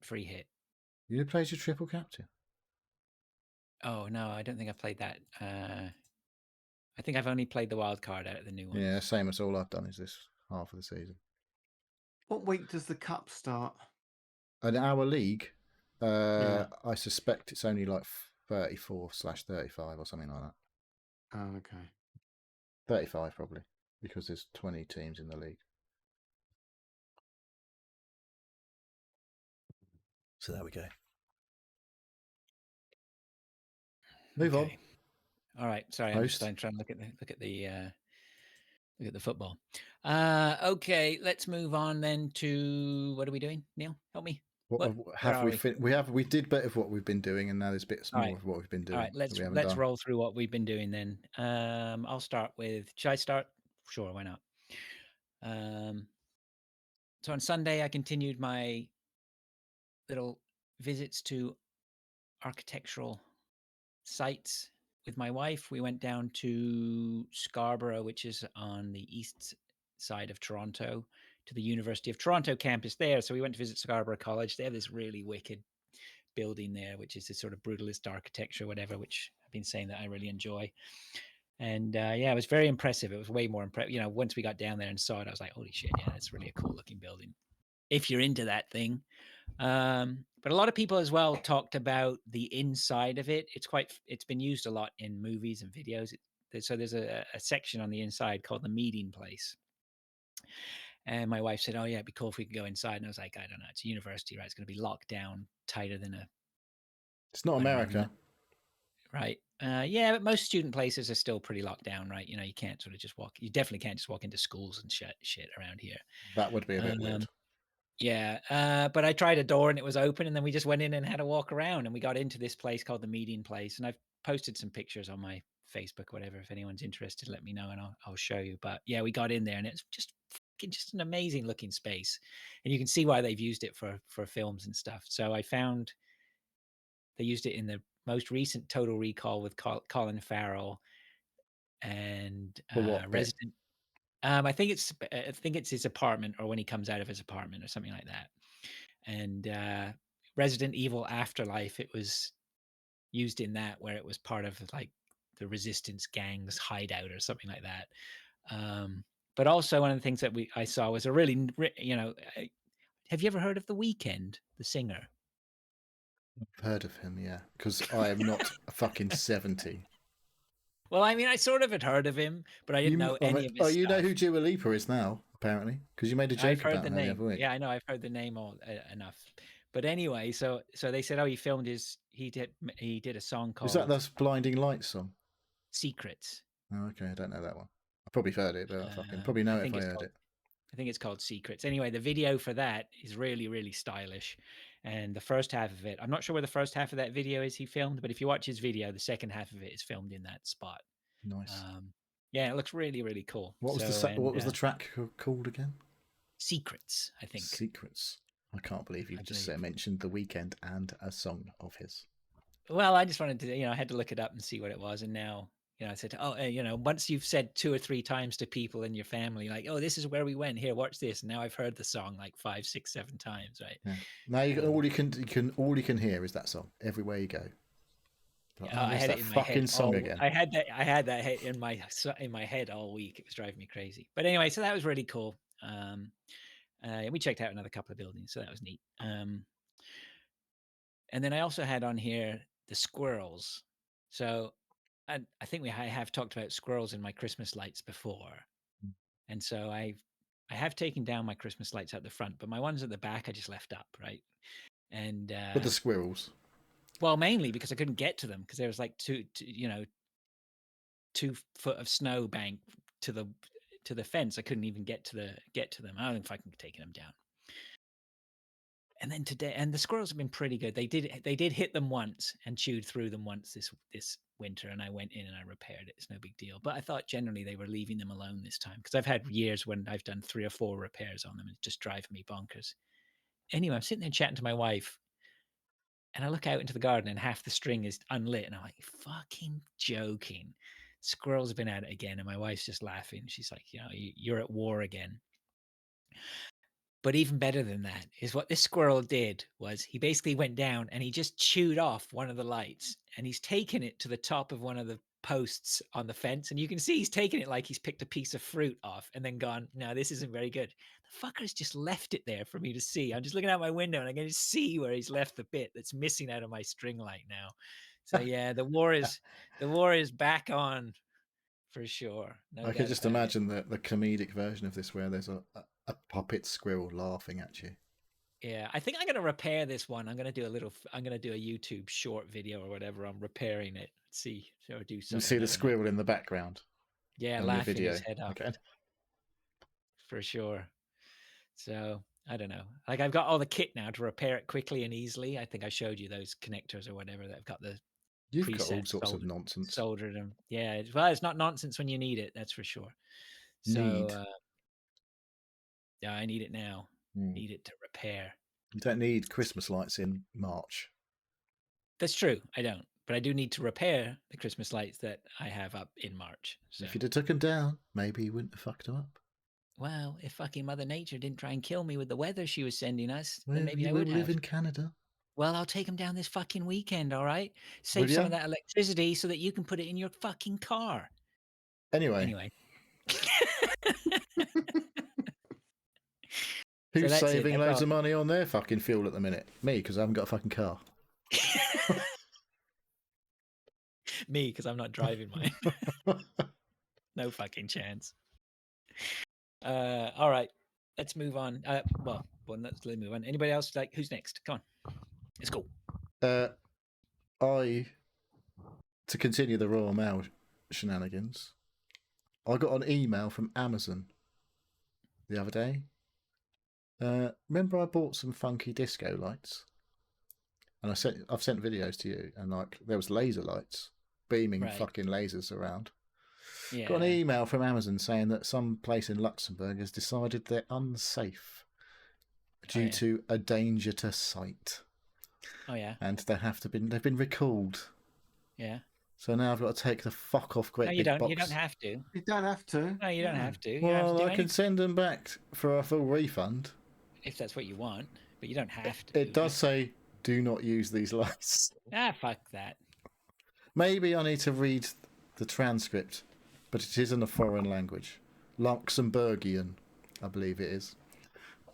free hit. You played your triple captain? Oh no, I don't think I've played that. I think I've only played the wild card out of the new ones. Yeah, same as all I've done is this half of the season. What week does the cup start? In our league, I suspect it's only like 34/35 or something like that. Oh, okay. 35 probably, because there's 20 teams in the league. So there we go. Move on. All right. Sorry, I'm just trying to look at the football. Okay, let's move on then to what are we doing? Neil, help me. We did better of what we've been doing, and now there's bits more of what we've been doing. All right, let's roll through what we've been doing then. I'll start with. Should I start? Sure, why not? So on Sunday, I continued my little visits to architectural sites with my wife. We went down to Scarborough, which is on the east side of Toronto, to the University of Toronto campus there. So we went to visit Scarborough College. They have this really wicked building there, which is this sort of brutalist architecture, whatever, which I've been saying that I really enjoy. And it was very impressive. It was way more impressive. Once we got down there and saw it, I was like, holy shit, yeah, that's really a cool looking building. If you're into that thing. But a lot of people as well talked about the inside of it. It's been used a lot in movies and videos. So there's a section on the inside called the meeting place. And my wife said, oh yeah, it'd be cool if we could go inside. And I was like, I don't know. It's a university, right? It's going to be locked down tighter than It's not America. Right. Yeah, but most student places are still pretty locked down, right? You can't sort of just walk. You definitely can't just walk into schools and shit around here. That would be a bit weird. Yeah, but I tried a door and it was open, and then we just went in and had a walk around, and we got into this place called the Meeting Place, and I've posted some pictures on my Facebook, whatever. If anyone's interested, let me know and I'll show you. But yeah, we got in there, and it's just an amazing looking space, and you can see why they've used it for films and stuff. So I found they used it in the most recent Total Recall with Colin Farrell and For what bit? Resident. I think it's his apartment, or when he comes out of his apartment, or something like that. And Resident Evil Afterlife, it was used in that, where it was part of like the resistance gang's hideout or something like that. But also one of the things that I saw was a really, have you ever heard of The Weeknd, the singer? I've heard of him, yeah, because I am not a fucking 70. Well, I mean, I sort of had heard of him, but I didn't know any of his you know stuff. who Dua Lipa is now, apparently, because you made a I've joke heard about the her the name. other week. Yeah, I know. I've heard the name all enough. But anyway, so they said, oh, he did a song Is that called that's Blinding Lights song? Secrets. Oh, okay, I don't know that one. I probably heard it, but I fucking probably I know it think if I it's heard called it. I think it's called Secrets. Anyway, the video for that is really, really stylish. And the first half of it, I'm not sure where the first half of that video is he filmed, but if you watch his video, the second half of it is filmed in that spot. Nice. Yeah, it looks really, really cool. What was the track called again? Secrets, I think. Secrets. I can't believe you've just mentioned The Weeknd and a song of his. Well, I just wanted to, I had to look it up and see what it was. And now, I said, oh, once you've said 2 or 3 times to people in your family, like, oh, this is where we went. Here, watch this. And now I've heard the song like 5, 6, 7 times, right? Yeah. Now all you can hear is that song everywhere you go. Like, I had it in my head. Song again. I had that in my head all week. It was driving me crazy. But anyway, so that was really cool. And we checked out another couple of buildings, so that was neat. And then I also had on here the squirrels. So I think I have talked about squirrels in my Christmas lights before. And so I have taken down my Christmas lights at the front, but my ones at the back I just left up, right? And but the squirrels. Well, mainly because I couldn't get to them because there was like 2 foot of snow bank to the fence. I couldn't even get to them. I don't know if I can take them down. And then today, and the squirrels have been pretty good. They did hit them once and chewed through them once this winter, and I went in and I repaired it. It's no big deal. But I thought generally they were leaving them alone this time because I've had years when I've done 3 or 4 repairs on them and it's just driving me bonkers. Anyway, I'm sitting there chatting to my wife, and I look out into the garden and half the string is unlit, and I'm like, fucking joking. Squirrels have been at it again, and my wife's just laughing. She's like, you're at war again. But even better than that is what this squirrel did was he basically went down and he just chewed off one of the lights, and he's taken it to the top of one of the posts on the fence. And you can see he's taken it like he's picked a piece of fruit off and then gone, no, this isn't very good. The fucker's just left it there for me to see. I'm just looking out my window and I can just see where he's left the bit that's missing out of my string light now. So yeah, the war is back on for sure. No I can doubt just about it. imagine the comedic version of this where there's a puppet squirrel laughing at you. Yeah, I think I'm gonna repair this one. I'm gonna do a YouTube short video or whatever on repairing it. See, or do something. You see the squirrel in the background. Yeah, laughing his head off. Okay. For sure. So I don't know. Like I've got all the kit now to repair it quickly and easily. I think I showed you those connectors or whatever that have got the You've got all sorts of nonsense. Soldered them. Yeah, well, it's not nonsense when you need it. That's for sure. So yeah, I need it now. Need it to repair. You don't need Christmas lights in March. That's true. I don't. But I do need to repair the Christmas lights that I have up in March. So. If you'd have took them down, maybe you wouldn't have fucked them up. Well, if fucking Mother Nature didn't try and kill me with the weather she was sending us, well, then maybe you I would live in Canada. Well, I'll take them down this fucking weekend, all right? Save some of that electricity so that you can put it in your fucking car. Anyway. Who's saving loads of money on their fucking fuel at the minute? Me, because I haven't got a fucking car. Me, because I'm not driving mine. No fucking chance. All right, let's move on. Let's move on. Anybody else? Like, who's next? Come on, let's go. To continue the Royal Mail shenanigans, I got an email from Amazon the other day. Remember I bought some funky disco lights? And I've sent videos to you, and like there was laser lights beaming Right. fucking lasers around. Yeah. Got an email from Amazon saying that some place in Luxembourg has decided they're unsafe due to a danger to sight. Oh yeah. And they've been recalled. Yeah. So now I've got to take the fuck off great No, you big don't. box. You don't have to. You don't have to. No, you don't have to. You Well, don't have to do I can send them back for a full refund. if that's what you want, but you don't have to. It does say, do not use these lights. Ah, fuck that. Maybe I need to read the transcript, but it is in a foreign language. Luxembourgian, I believe it is.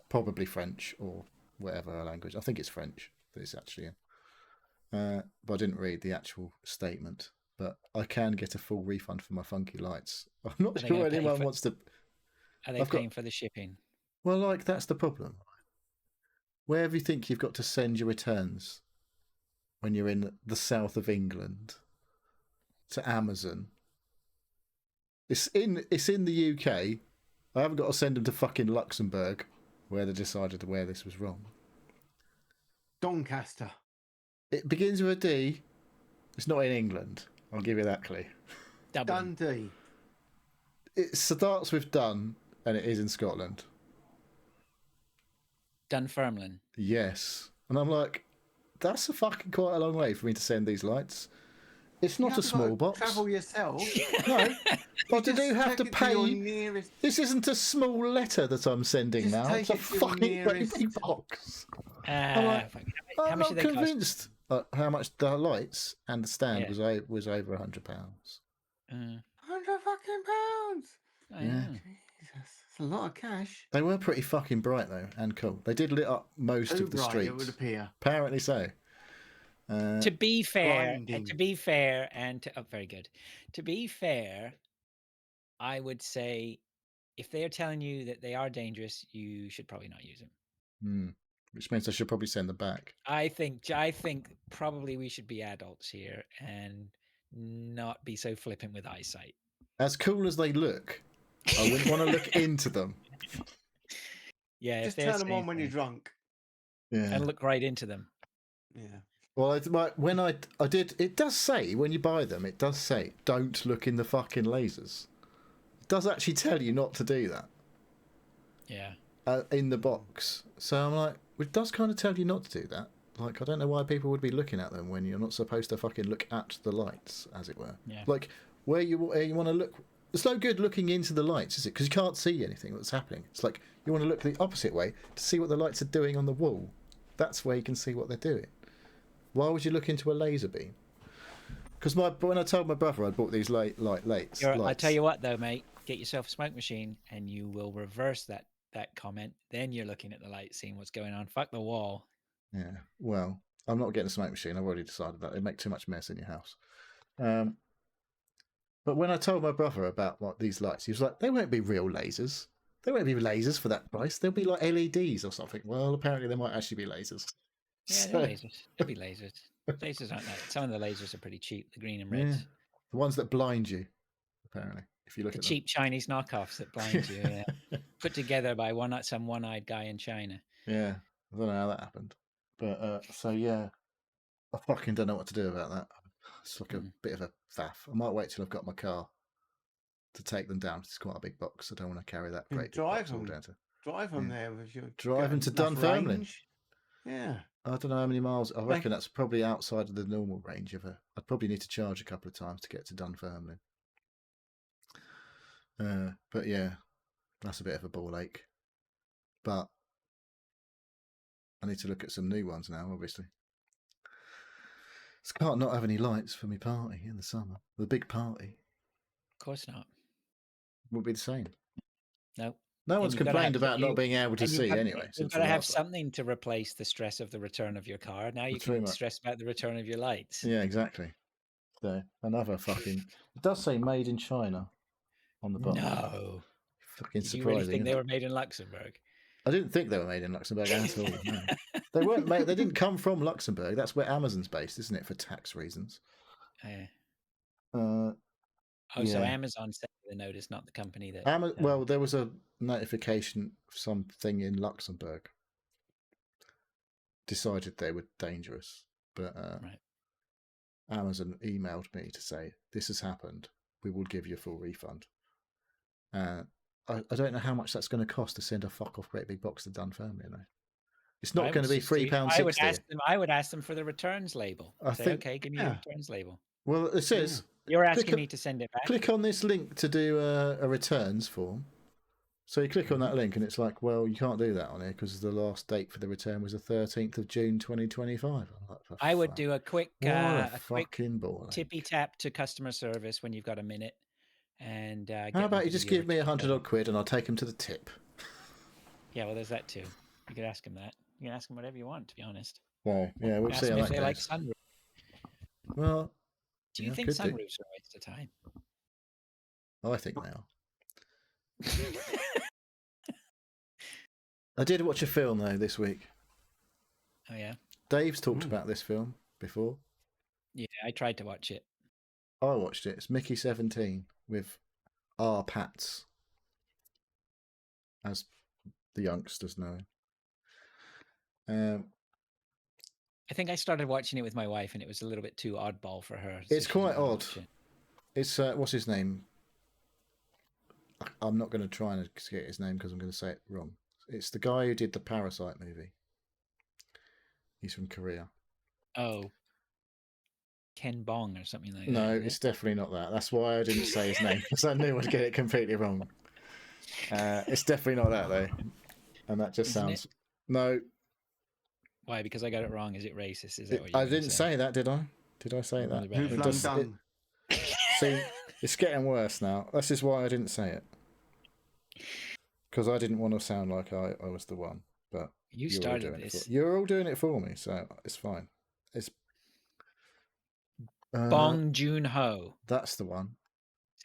Probably French or whatever language. I think it's French that it's actually in. But I didn't read the actual statement. But I can get a full refund for my funky lights. I'm not sure anyone wants to... Are they paying for the shipping? Well, like, that's the problem. Wherever you think you've got to send your returns when you're in the south of England to Amazon, it's in the UK. I haven't got to send them to fucking Luxembourg, where they decided where this was wrong. Doncaster. It begins with a D. It's not in England. I'll give you that clue. Dublin. Dundee. It starts with Dun, and it is in Scotland. Dunfermline. Yes. And I'm like, that's a fucking quite a long way for me to send these lights. It's not a small box. Travel yourself. No. But I do have to take it pay. your nearest... This isn't a small letter that I'm sending Just now. take It's a it to your fucking great nearest- big box. How much I'm do not they cost? convinced how much the lights and the stand Yeah. was over £100. £100 fucking pounds. I Yeah. know. Jesus, it's a lot of cash. They were pretty fucking bright though, and cool. They did lit up most Too of the bright, streets. it would appear. Apparently so. To be fair, blinding. very good. To be fair, I would say if they are telling you that they are dangerous, you should probably not use them. Which means I should probably send them back. I think probably we should be adults here and not be so flippant with eyesight. As cool as they look, I wouldn't want to look into them. Yeah, Just if they're turn them on when you're safe, drunk. Yeah. and look right into them. Yeah. Well, when I did, it does say when you buy them, it does say don't look in the fucking lasers. It does actually tell you not to do that. Yeah. In the box. So I'm like, it does kind of tell you not to do that. Like, I don't know why people would be looking at them when you're not supposed to fucking look at the lights, as it were. Yeah. Like, where you want to look. It's no good looking into the lights, is it? Because you can't see anything that's happening. It's like you want to look the opposite way to see what the lights are doing on the wall. That's where you can see what they're doing. Why would you look into a laser beam? Because when I told my brother I bought these lights. I tell you what, though, mate, get yourself a smoke machine, and you will reverse that comment. Then you're looking at the light, seeing what's going on. Fuck the wall. Yeah. Well, I'm not getting a smoke machine. I've already decided that. It'd make too much mess in your house. But when I told my brother about these lights, he was like, "They won't be real lasers. They won't be lasers for that price. They'll be like LEDs or something." Well, apparently they might actually be lasers. Yeah, they're lasers. They'll be lasers. Lasers aren't that. Some of the lasers are pretty cheap. The green and reds. Yeah. The ones that blind you, apparently, if you look The at cheap Chinese knockoffs that blind you. Yeah. Put together by some one-eyed guy in China. them. Yeah. I don't know how that happened. But, so yeah. I fucking don't know what to do about that. It's like a bit of a faff. I might wait till I've got my car to take them down. It's quite a big box. I don't want to carry that great big box all down to... Drive them there with your... Drive them to enough Dunfermline. range. Yeah. I don't know how many miles. I reckon that's probably outside of the normal range of a... I'd probably need to charge a couple of times to get to Dunfermline. But yeah, that's a bit of a ball ache. But I need to look at some new ones now, obviously. I can't not have any lights for my party in the summer. The big party. Of course not. Would be the same. No. No one's you've gotta complained have- about not being able to And see anyway. You've since got to the have last- something to replace the stress of the return of your car. Now you Pretty can much. stress about the return of your lights. Yeah, exactly. So another fucking... It does say made in China on the bottom. No. Fucking Did you surprising. really think isn't they it? were made in Luxembourg? I didn't think they were made in Luxembourg at all. No. They weren't made. They didn't come from Luxembourg. That's where Amazon's based, isn't it, for tax reasons? Yeah. Oh, so Yeah. Amazon sent the notice, not the company that. Well, there was a notification of something in Luxembourg. Decided they were dangerous, but Right. Amazon emailed me to say this has happened. We will give you a full refund. I don't know how much that's going to cost to send a fuck off great big box to Dunfermline. You know, it's not going to be £3.60. I would ask them for the returns label. I think, okay, give me your returns label. Well, it says you're asking me to send it back. Click on this link to do a returns form. So you click on that link, and it's like, well, you can't do that on here because the last date for the return was the 13th of June 2025. I would do a quick, fucking ball tippy tap to customer service when you've got a minute. And how about you just give me £100 and I'll take him to the tip? Yeah, well, there's that too. You could ask him that. You can ask him whatever you want, to be honest. Well, yeah, we'll see how that goes. Like sunroof. Well, do you think sunroofs are a waste of time? I think they are. I did watch a film though this week. Oh yeah. Dave's talked about this film before. Yeah, I tried to watch it. I watched it. It's Mickey 17 with R. Pats, as the youngsters know. I think I started watching it with my wife, and it was a little bit too oddball for her. It's quite odd. It's what's his name? I'm not going to try and get his name because I'm going to say it wrong. It's the guy who did the Parasite movie. He's from Korea. Oh, Ken Bong or something like that. No, it's definitely not that. That's why I didn't say his name, because I knew I'd get it completely wrong. It's definitely not that though, and that just sounds no. Why? Because I got it wrong. Is it racist? Is that what I didn't say that, did I? Did I say that? See, it's getting worse now. This is why I didn't say it, because I didn't want to sound like I was the one. But you started this. You're all doing it for me, so it's fine. It's Bong Joon-ho. That's the one.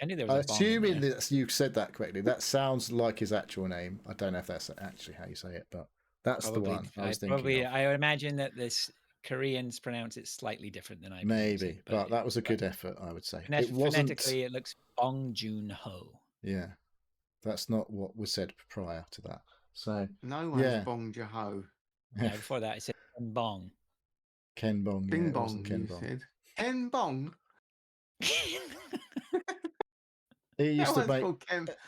I knew there was assuming that you said that correctly. That sounds like his actual name. I don't know if that's actually how you say it, but that's probably the one I was thinking. I would imagine that this Koreans pronounce it slightly different than I maybe, but that was a good effort, I would say. Phonetically, it looks Bong Joon-ho. Yeah, that's not what was said prior to that. So no one's Bong Joon-ho. Yeah, before that, I said Ken Bong. Ken Bong. Bing Bong. Ken Bong. Said. Ken Bong. He used to make.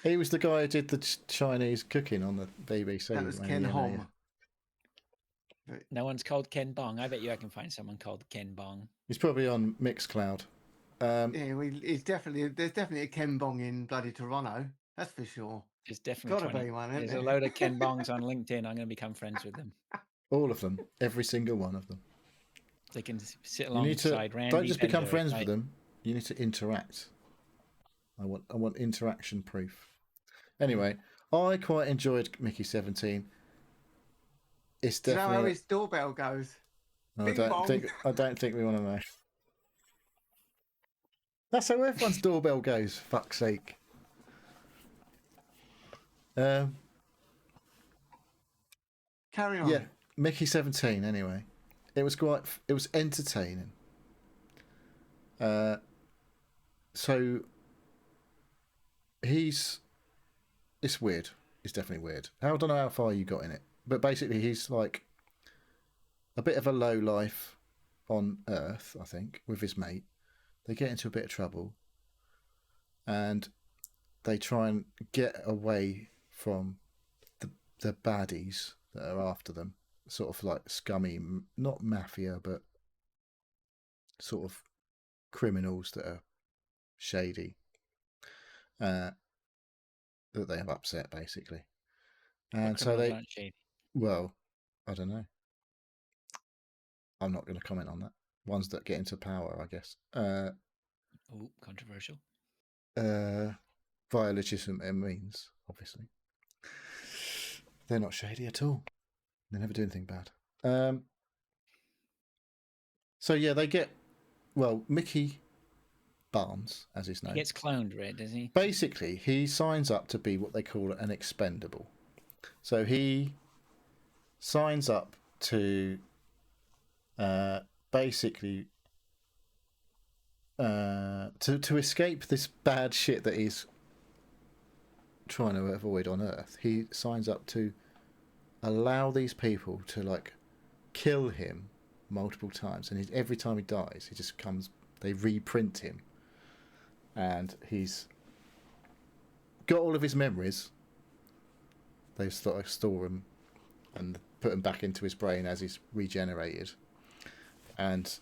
He was the guy who did the Chinese cooking on the BBC. That was Ken Hom. No one's called Ken Bong. I bet you I can find someone called Ken Bong. He's probably on Mixcloud. There's definitely a Ken Bong in bloody Toronto. That's for sure. There's definitely gotta be one. There's a load of Ken Bongs on LinkedIn. I'm going to become friends with them. All of them, every single one of them. They can sit alongside Randy. Don't just become friends with them. You need to interact. I want interaction proof. Anyway, I quite enjoyed Mickey 17. It's definitely. Do you know how his doorbell goes? I don't think we want to know. That's how everyone's doorbell goes. Fuck's sake. Carry on. Yeah, Mickey 17. Anyway, it was entertaining. So it's weird. It's definitely weird. I don't know how far you got in it, but basically he's like a bit of a low life on Earth, I think, with his mate. They get into a bit of trouble, and they try and get away from the baddies that are after them. Sort of like scummy, not mafia, but sort of criminals that are shady, that they have upset basically. And so they, well, I don't know. I'm not going to comment on that. Ones that get into power, I guess. Controversial. Via legitimate means, obviously. They're not shady at all. They never do anything bad. So yeah, they get, well, Mickey Barnes, as his name. He gets cloned, right, doesn't he? Basically, he signs up to be what they call an expendable. So he signs up to basically to escape this bad shit that he's trying to avoid on Earth, he signs up to allow these people to like kill him multiple times, and every time he dies, he just comes. They reprint him, and he's got all of his memories. They sort of store them and put them back into his brain as he's regenerated, and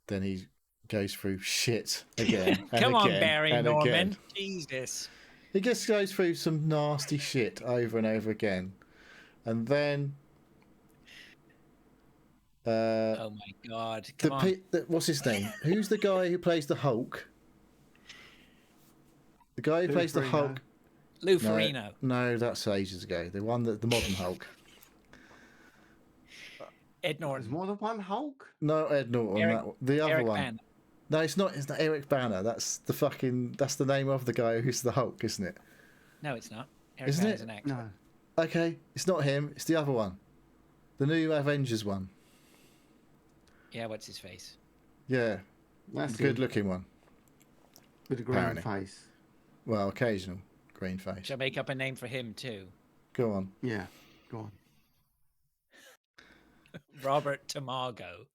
then he goes through shit again. And Come on, again, Barry and Norman. again. Jesus. He just goes through some nasty shit over and over again, and then. Oh my God! Come on. What's his name? Who's the guy who plays the Hulk? The guy who plays the Hulk. Lou Ferrigno. No, that's ages ago. The one that the modern Hulk. Ed There's Norton. more than one Hulk? No, Ed Norton. Eric- the other Eric one. Bana. No, it's not. It's not Eric Banner. That's the name of the guy who's the Hulk, isn't it? No, it's not. Eric Isn't Bana's it? an actor. No. Okay, it's not him. It's the other one. The new Avengers one. Yeah, what's his face? Yeah, That's the good-looking one. with a green apparently. face. Well, occasional green face. Shall I make up a name for him too? Go on. Yeah, go on. Robert Tamago.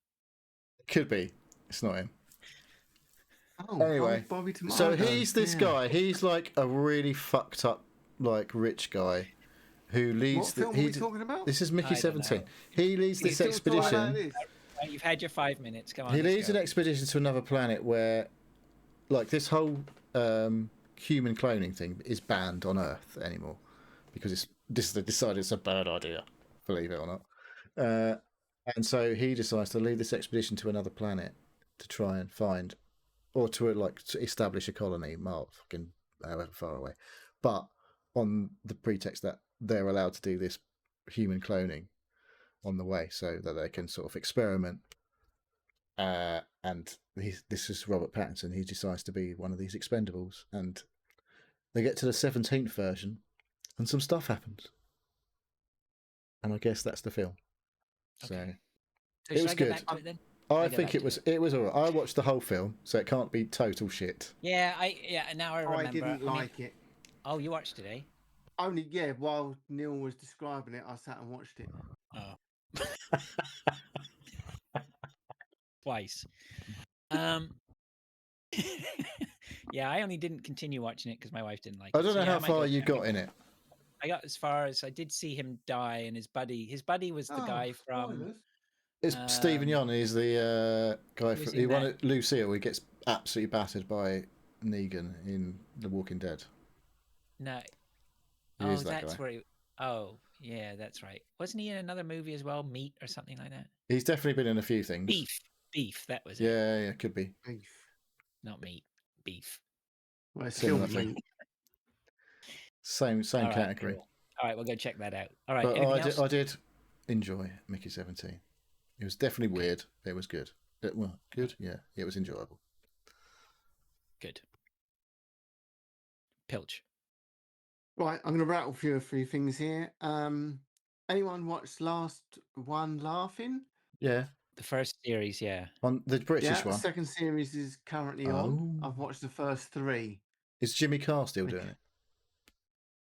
Could be. It's not him. Oh, Anyway, Bobby Tomato. So he's this yeah. guy. He's like a really fucked up, like rich guy, who leads. What film are we talking about? This is Mickey I don't know. 17. He leads He's this still talking about expedition. this? Right, you've had your 5 minutes. Come on. He let's leads go. an expedition to another planet where, like, this whole human cloning thing is banned on Earth anymore because they decided it's a bad idea, believe it or not. And so he decides to lead this expedition to another planet to try and find, or to establish a colony, fucking however far away, but on the pretext that they're allowed to do this human cloning on the way, so that they can sort of experiment. And this is Robert Pattinson. He decides to be one of these expendables, and they get to the 17th version, and some stuff happens. And I guess that's the film. So Okay. it should was I get good. back to it then? I get think back it to was all right. I watched the whole film, so it can't be total shit. Yeah, now I Oh, remember. I didn't like it. Oh, you watched it, eh? Only, yeah, while Neil was describing it, I sat and watched it. Oh. Twice. Yeah, I only didn't continue watching it because my wife didn't like it. I don't know So, yeah, how I might far go you back. got in it. I got as far as I did see him die, and his buddy was the guy from. Spoilers. It's Stephen Yeun. He's the guy who's he in won that? it. Lucille. He gets absolutely battered by Negan in The Walking Dead. No. He Oh, is that that's guy. where he. Oh, yeah, that's right. Wasn't he in another movie as well, Meat or something like that? He's definitely been in a few things. Beef. That was it. Yeah, could be. Beef. Not meat. Beef. Well, it's Similar still thing. meat. Same All right, category. cool. All right, we'll go check that out. All right. But Anything else? I did enjoy Mickey 17. It was definitely weird. It was good. Good. Yeah, it was enjoyable. Good. Pilch. Right, I'm going to rattle through a few things here. Anyone watched Last One Laughing? Yeah, The first series, yeah. on the British Yeah, the one. second series is currently on. Oh. I've watched the first 3. Is Jimmy Carr still doing it?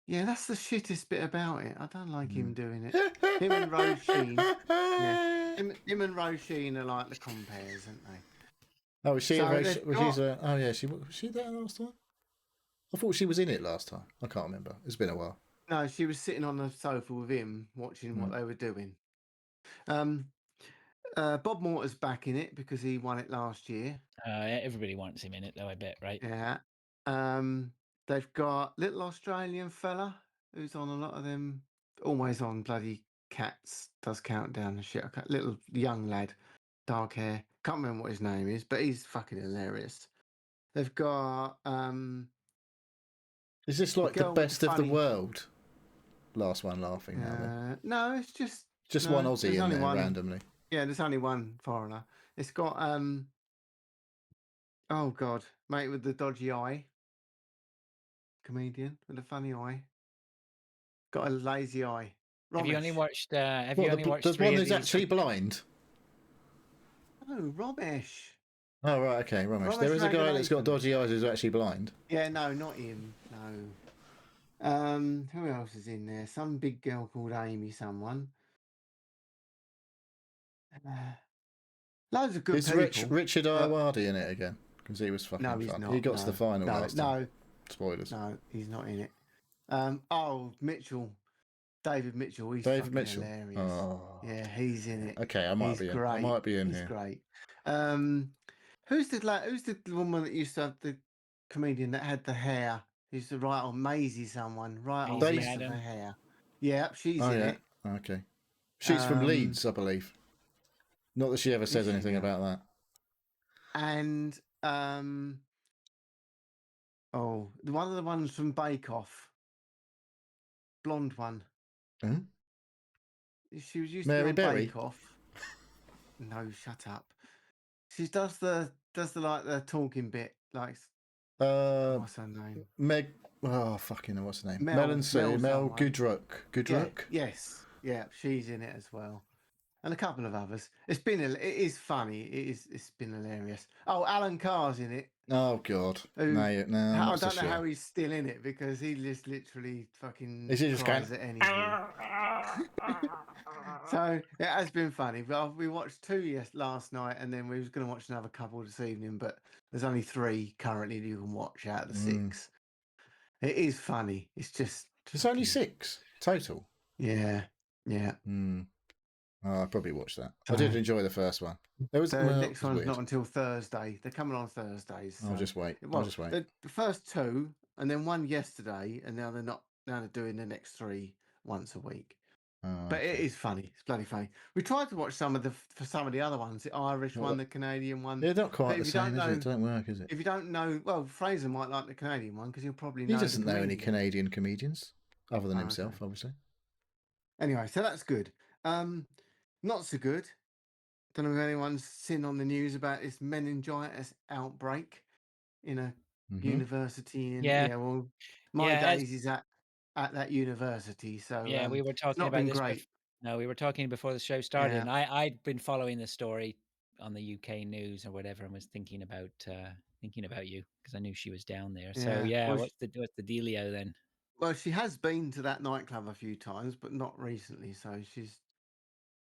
Yeah, that's the shittest bit about it. I don't like him doing it. Him and Roisin. Yeah. Him and Roisin are like the compares, aren't they? Oh, was she? So Oh they've yeah. Was she there last time? I thought she was in it last time. I can't remember. It's been a while. No, she was sitting on the sofa with him, watching what they were doing. Bob Mortar's back in it because he won it last year. Everybody wants him in it, though, I bet, right? Yeah. They've got little Australian fella who's on a lot of them, always on bloody Cats, does countdown and shit. Little young lad, dark hair. Can't remember what his name is, but he's fucking hilarious. They've got Is this like the girl with the best of the funny- world? Last one laughing now. Then. no, it's just One no, Aussie there's in only there one. randomly. Yeah, there's only one foreigner. It's got oh god, mate with the dodgy eye. Comedian with a funny eye. Got a lazy eye. Have you only Romesh. watched? Have you only watched There's three one of who's these? actually blind. Oh, Romesh. Oh right, okay, Ramesh. Ramesh There is a guy that's got Ranganathan. dodgy eyes who's actually blind. Yeah, no, not him. No. Who else is in there? Some big girl called Amy. Someone. Loads of good Is people. Richard but- Ayoade in it again? Because he was fucking No, he's fun. not. He got no, to the final no, last no, time. Spoilers. no, he's not in it. Mitchell, David Mitchell. He's David fucking Mitchell. hilarious. Oh. Yeah, he's in it. Okay, I might He's be in. great. I might be in he's here. great. Who's the woman that used to have the comedian that had the hair? Used to write on Maisie someone, right on Maisie bits of her Madden. hair. Yeah, she's Oh in yeah. it. Okay. She's from Um, Leeds, I believe. Not that she ever says she anything now? about that. And one of the ones from Bake Off, blonde one. Hmm? She was used Mary to be on Berry? Bake Off. No, shut up. She does the like the talking bit, like what's her name? Meg. Oh fucking hell, what's her name? Mel- Mel someone. Goodruck. Goodruck. Yeah, yes, yeah, she's in it as well, and a couple of others. It is funny. It's been hilarious. Oh, Alan Carr's in it. Oh god. Who- No, I I'm not so don't know sure. how he's still in it because he just literally fucking Is he just cries going, at anything. So it has been funny. We watched two last night, and then we was going to watch another couple this evening. But there's only 3 currently that you can watch out of the 6. It is funny. It's just It's only fucking- 6 total. Yeah. Oh, I'll probably watch that. I did enjoy the first one. There was The next it was one's weird. not until Thursday. They're coming on Thursdays. I'll so- just wait. Well, I'll just wait. The first 2, and then one yesterday, and now they're not. Now they're doing the next 3 once a week. Oh, But it okay. is funny. It's bloody funny. We tried to watch some of the other ones. The Irish Well, one, the Canadian one. They're not quite But the if you same, don't is it? Don't work, is it? If you don't know, well, Fraser might like the Canadian one because he'll probably know. He doesn't the know any comedian. Canadian comedians other than Oh, himself, okay. obviously. Anyway, so that's good. Not so good. Don't know if anyone's seen on the news about this meningitis outbreak in a university. Yeah. Well, my Yeah, days is at that university. So Yeah, we were it's talking not about been this. great. No, we were talking before the show started, Yeah. and I'd been following the story on the UK news or whatever, and was thinking about you because I knew she was down there. So Yeah, well, what's the dealio then? Well, she has been to that nightclub a few times, but not recently. So she's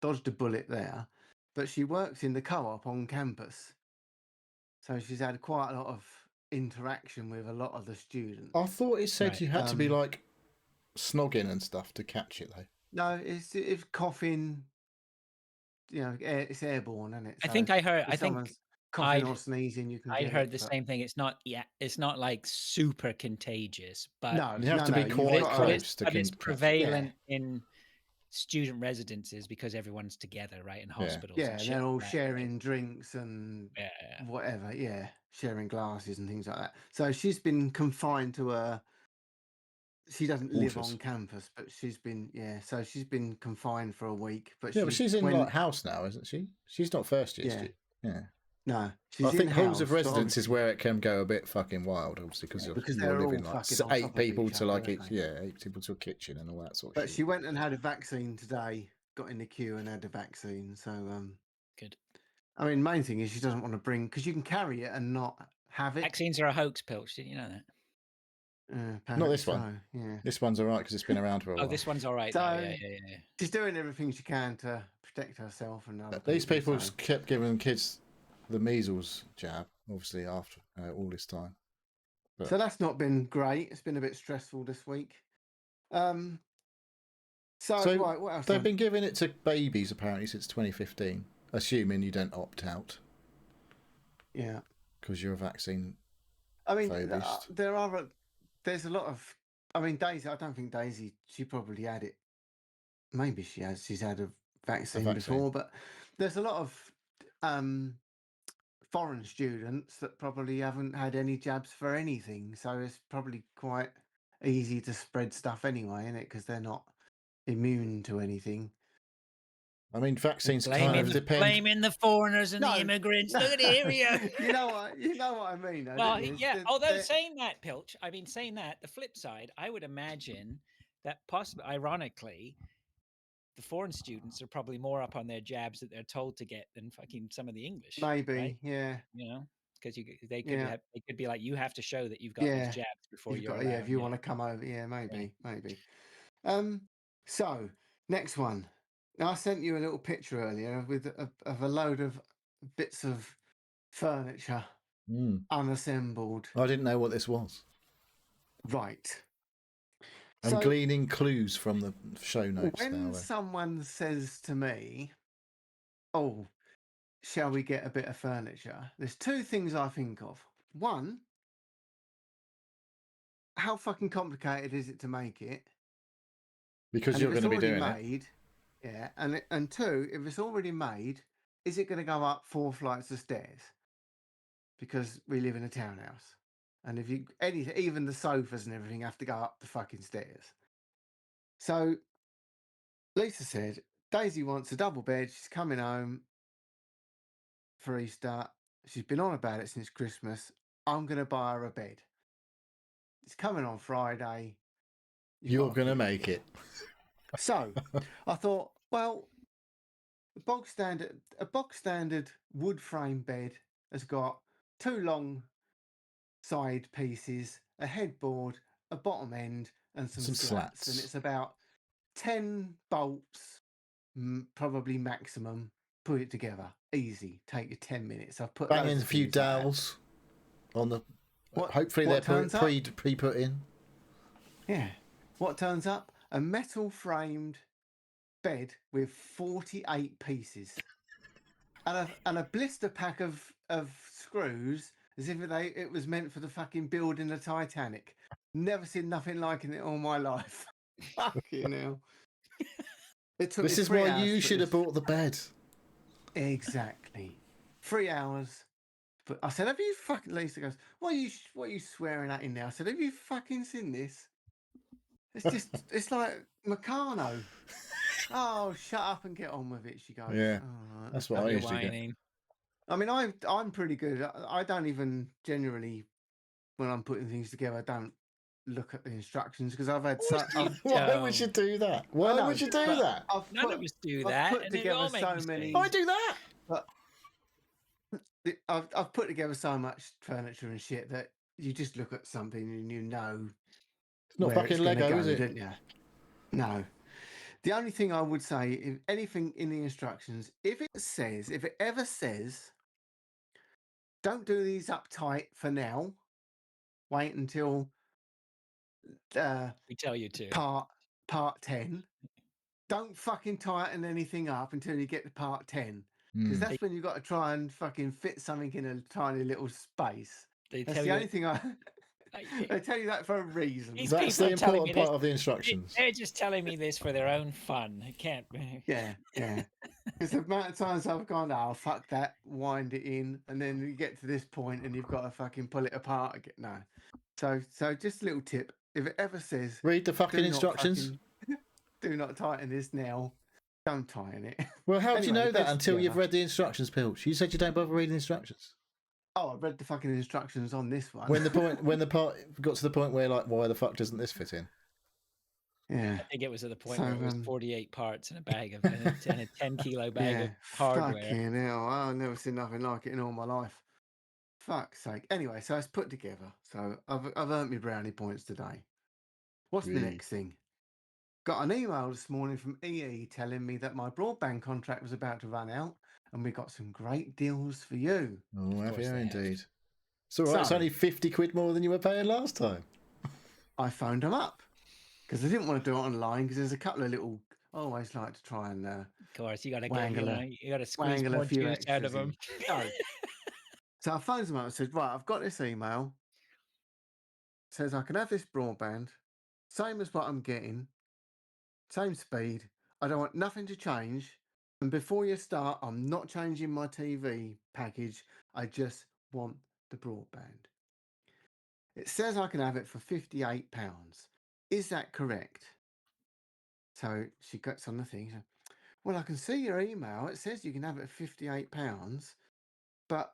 dodged a bullet there. But she works in the co-op on campus. So she's had quite a lot of interaction with a lot of the students. I thought it said Right. you had to be like snogging and stuff to catch it, though. No, it's coughing. You know, it's airborne, isn't it? I think I heard. if I think someone's coughing I'd or sneezing, you can. I'd get heard it, the but- same thing. It's not like super contagious, but No, You have to be you've quite got to- close to but it's catch it. prevalent in student residences because everyone's together, right, in hospitals. Yeah, and shit they're all like that, right? sharing drinks and Yeah. whatever. Yeah, sharing glasses and things like that. So she's been confined to a. She doesn't live Quarters. on campus, but she's been So she's been confined for a week. But Yeah, but she's in like house now, isn't she? She's not first year. Yeah. Yeah. No, she's I think halls in-house, of but residence is obviously- where it can go a bit fucking wild, obviously, because because you're they're living all like fucking on 8 top of people each to other, like aren't they? 8 people to a kitchen and all that sort of But shit. she went and had a vaccine today. Got in the queue and had the vaccine. So Good. I mean, main thing is she doesn't want to bring because you can carry it and not have it. Vaccines are a hoax, Pilch. Did you know that? Apparently this one. so, yeah. This one's all right because it's been around for a while. Oh, this one's all right. So- though. Yeah. She's doing everything she can to protect herself and other These people so- kept giving kids the measles jab, obviously, after all this time. So that's not been great. It's been a bit stressful this week. So right, what else? They've then? been giving it to babies apparently since 2015, assuming you don't opt out Yeah. because you're a vaccine. I mean, phobist. there's a lot of. I mean, Daisy. I don't think Daisy. She probably had it. Maybe she has. She's had a vaccine before, but there's a lot of foreign students that probably haven't had any jabs for anything. So it's probably quite easy to spread stuff anyway, isn't it? Because they're not immune to anything. I mean, vaccines kind of depend. Blaming the foreigners and No, the immigrants. no. Look at here, You know what I mean. Though, Well, don't you? yeah. They're- Although they're- saying that, Pilch, I mean, saying that, the flip side, I would imagine that possibly, ironically, the foreign students are probably more up on their jabs that they're told to get than fucking some of the English, Maybe, right? yeah, Because they could yeah, be like, you have to show that you've got these yeah. jabs before You've you're got, allowed. if you want to come over, yeah, Yeah. maybe. So next one. Now I sent you a little picture earlier with of a load of bits of furniture unassembled. I didn't know what this was. Right. I'm So gleaning clues from the show notes when now. someone says to me, "Oh, shall we get a bit of furniture?" There's two things I think of. One, how fucking complicated is it to make it? Because And you're if it's going to be already doing it. made, yeah. And two, if it's already made, is it going to go up 4 flights of stairs? Because we live in a townhouse, and if you even the sofas and everything have to go up the fucking stairs. So Lisa said Daisy wants a double bed. She's coming home for Easter. She's been on about it since Christmas. I'm going to buy her a bed. It's coming on Friday. You're going to make it. So I thought, well, a bog standard wood frame bed has got 2 long side pieces, a headboard, a bottom end, and some slats. And it's about 10 bolts, probably maximum. Put it together, easy. Take you 10 minutes. I've put Banging loads a of few things like that. dowels on the. What, hopefully what they're turns up? pre-put in. Yeah. What turns up? A metal framed bed with 48 pieces. And a blister pack of screws as if it was meant for the fucking building the Titanic. Never seen nothing like it all my life. Fucking hell. It took This me is 3 why hours you to put should have this. bought the bed. Exactly. 3 hours. But I said, have you fucking... Lisa goes, what are you swearing at in there? I said, have you fucking seen this? It's just, it's like Meccano. Oh, shut up and get on with it, she goes. Yeah, Oh, that's what I You're usually get. whining. I mean, I'm pretty good. I don't even generally, when I'm putting things together, I don't look at the instructions because I've had so. Why would you do that? Why would you do that? None of us do I've that, put and we together all make so mistakes. many. I do that. But I've put together so much furniture and shit that you just look at something and you know It's not where fucking it's going to Lego, go, is it? don't you? No. The only thing I would say, if anything in the instructions, if it ever says, don't do these up tight for now. Wait until We tell you to. part 10. Don't fucking tighten anything up until you get to part 10. Because that's when you've got to try and fucking fit something in a tiny little space. They That's tell the you only thing they tell you that for a reason. These That's people the are telling important me part of the instructions. They're just telling me this for their own fun. I can't. Yeah. Because the amount of times I've gone, oh, fuck that, wind it in, and then you get to this point and you've got to fucking pull it apart again. No. So just a little tip. If it ever says, Read the fucking instructions. Do not tighten this now, don't tighten it. Well, how do you Anyway, know that bed's until you've together. read the instructions, Pilch? You said you don't bother reading the instructions. Oh, I read the fucking instructions on this one. When the part got to the point where, like, why the fuck doesn't this fit in? Yeah. I think it was at the point where it was 48 parts in a bag of and a 10-kilo bag of hardware. Fucking hell. I've never seen nothing like it in all my life. Fuck's sake. Anyway, so it's put together. So I've earned me brownie points today. What's the next thing? Got an email this morning from EE telling me that my broadband contract was about to run out and we got some great deals for you. Oh, have you they have. indeed? It's all right. It's So- only 50 quid more than you were paying last time. I phoned them up because I didn't want to do it online because there's a couple of little... I always like to try and... Of course, you got to squeeze wangle more a few juice out of them. So I phoned them up and said, right, I've got this email. It says I can have this broadband, same as what I'm getting, same speed. I don't want nothing to change. And before you start, I'm not changing my TV package. I just want the broadband. It says I can have it for £58. Is that correct? So she gets on the thing. Well, I can see your email. It says you can have it for £58, but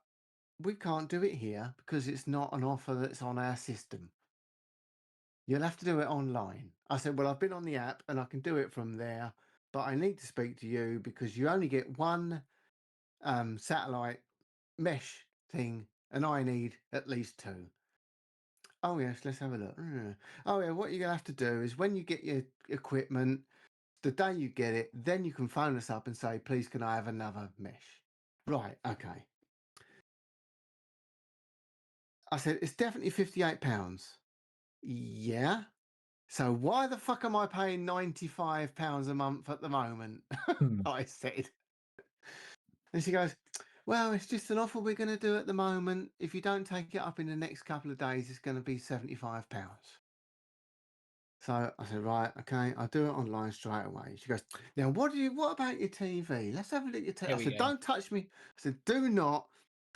we can't do it here because it's not an offer that's on our system. You'll have to do it online. I said, well, I've been on the app and I can do it from there, but I need to speak to you because you only get one satellite mesh thing, and I need at least 2. Oh yes, let's have a look. Oh yeah, what you're gonna have to do is when you get your equipment, the day you get it, then you can phone us up and say, please, can I have another mesh? Right, okay. I said, it's definitely £58. Yeah. So why the fuck am I paying £95 a month at the moment? I said. And she goes, well, it's just an offer we're going to do at the moment. If you don't take it up in the next couple of days, it's going to be £75. So I said, right, okay, I'll do it online straight away. She goes, now what about your TV? Let's have a look at your TV. Here I we said, go. don't touch me. I said, do not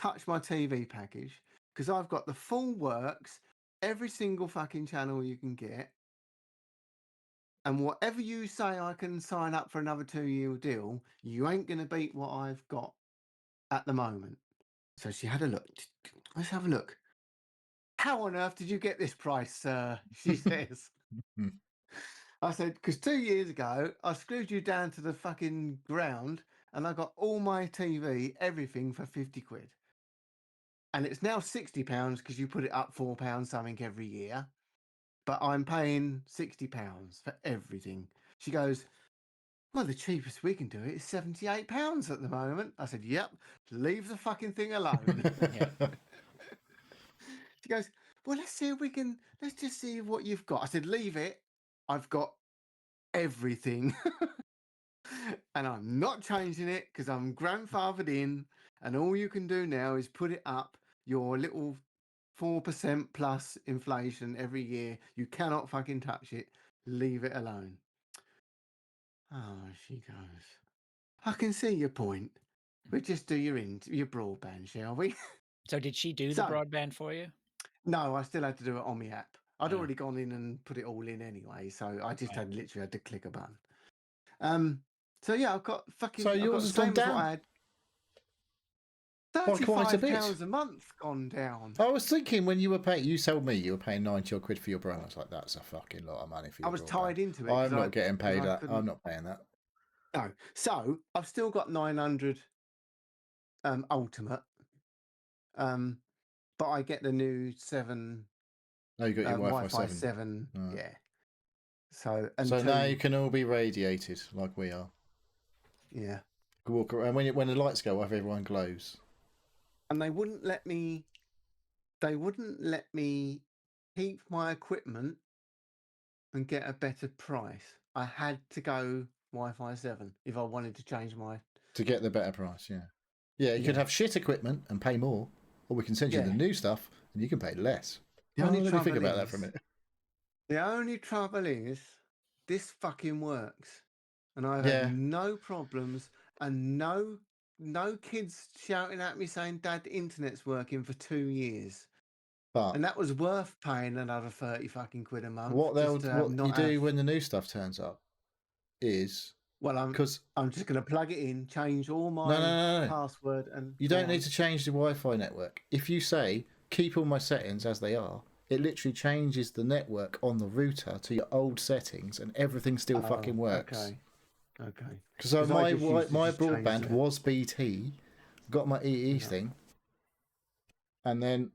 touch my TV package because I've got the full works, every single fucking channel you can get. And whatever you say I can sign up for another 2-year deal, you ain't going to beat what I've got at the moment. So she had a look. Let's have a look. How on earth did you get this price, sir? She says. I said, because 2 years ago, I screwed you down to the fucking ground and I got all my TV, everything for 50 quid. And it's now £60 because you put it up £4 something every year. But I'm paying £60 for everything. She goes, well, the cheapest we can do it is £78 at the moment. I said, yep, leave the fucking thing alone. She goes, well, let's just see what you've got. I said, leave it. I've got everything. And I'm not changing it because I'm grandfathered in. And all you can do now is put it up your little 4% plus inflation every year. You cannot fucking touch it. Leave it alone. Oh, she goes, I can see your point. We'll just do your broadband, shall we? So did she do the So, broadband for you? no, I still had to do it on my app. I'd Oh, already gone in and put it all in anyway, so I just right. literally had to click a button. So yeah, I've got So I've got yours the has gone same as what I down had. by quite a bit. £35 a month gone down. I was thinking when you were paying, you told me you were paying 90 odd quid for your brand. I was like, that's a fucking lot of money for I your was broadband. tied into it. I'm not getting paid that. couldn't. I'm not paying that. No, so I've still got 900 Ultimate, but I get the new 7. Oh, you got your Wi-Fi 7. Right. Yeah. So now you can all be radiated like we are. Yeah. Walk around when the lights go off, everyone glows. And they wouldn't let me keep my equipment and get a better price. I had to go Wi-Fi 7 if I wanted to change my... To get the better price, yeah. Yeah, you could have shit equipment and pay more, or we can send you the new stuff and you can pay less. Let me think about that for a minute. The only trouble is, this fucking works. And I've had no problems and no kids shouting at me saying, Dad, the internet's working for 2 years. And that was worth paying another 30 fucking quid a month. What you do when the new stuff turns up is... Well, I'm just going to plug it in, change all my password. And you don't need to change the Wi-Fi network. If you say, keep all my settings as they are, it literally changes the network on the router to your old settings and everything still fucking works. Okay. Because my broadband was BT, got my EE thing, and then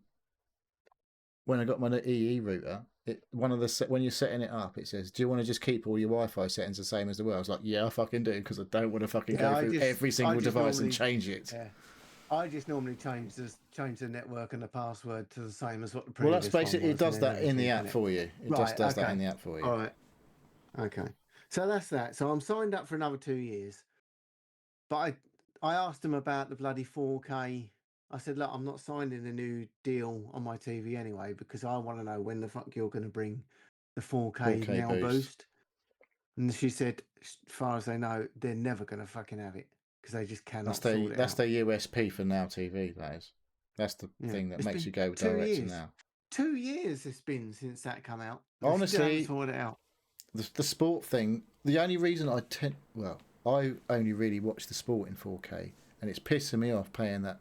when I got my EE router, when you're setting it up, it says, "Do you want to just keep all your Wi-Fi settings the same as the well?" I was like, "Yeah, I fucking do," because I don't want to fucking go through every single device and change it. Yeah. I just normally change the network and the password to the same as what the previous. Well, that's basically it does that in the app for you. It just does that in the app for you. All right. Okay. So that's that. So I'm signed up for another 2 years, but I asked them about the bloody 4K. I said, look, I'm not signing a new deal on my TV anyway because I want to know when the fuck you're going to bring the 4K now boost. And she said, as far as they know, they're never going to fucking have it because they just cannot sort it out. That's their USP for Now TV, that is. That's the thing that makes you go direct to Now. 2 years it's been since that come out. Honestly, sort it out. The sport thing, the only reason I only really watch the sport in 4K, and it's pissing me off paying that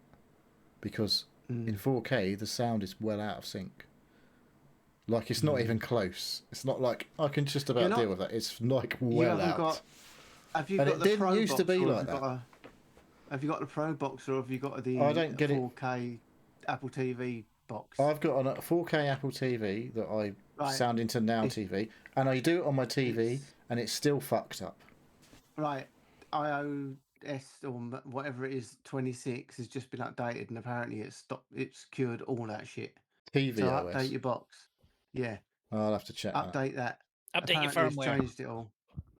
because in 4K the sound is well out of sync. Like it's not even close. It's not like I can just about deal with that. It's like well out. Have you And got it the didn't Pro used to box, be or like that. have you got the Pro box, or have you got the I don't get it. 4K Apple TV box? I've got a 4K Apple TV that I Right. sound into Now It's- TV, and I do it on my TV, it's- and it's still fucked up. Right. iOS or whatever it is, 26 has just been updated, and apparently it's cured all that shit. TV So OS. update your box. Yeah. I'll have to check that. Update that. Update your Apparently it's firmware. changed it all.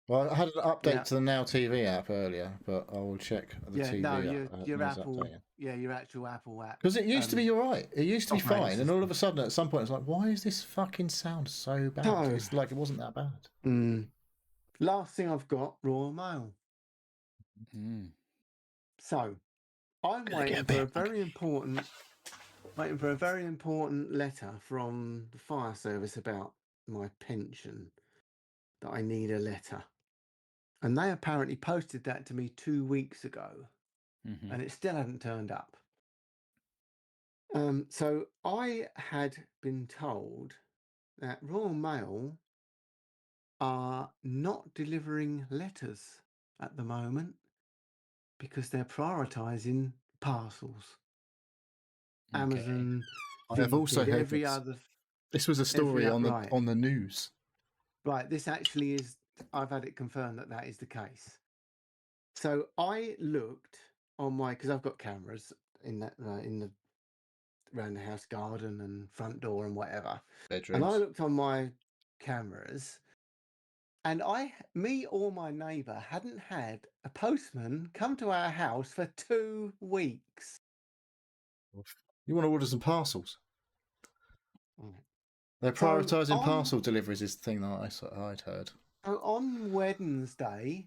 Well, I had an update Yeah. to the Now TV app earlier, but I will check the Yeah, TV no, app. your Apple, your actual Apple app. Because it used to be alright. It used to be operating fine, and all of a sudden, at some point, it's like, why is this fucking sound so bad? No. It's like it wasn't that bad. Last thing I've got, Royal Mail. So I'm waiting for a very important letter from the fire service about my pension, that I need a letter. And they apparently posted that to me 2 weeks ago, and it still hadn't turned up. So I had been told that Royal Mail are not delivering letters at the moment because they're prioritising parcels. Amazon. I have also heard every this. other. This was a story on right. the news. Right, this actually is. I've had it confirmed that is the case. So I looked on my, because I've got cameras in that around the house garden and front door and whatever. Bedrooms. And I looked on my cameras, and me or my neighbour hadn't had a postman come to our house for 2 weeks. You want to order some parcels? Right. They're prioritising parcel deliveries is the thing that I'd heard. So on Wednesday,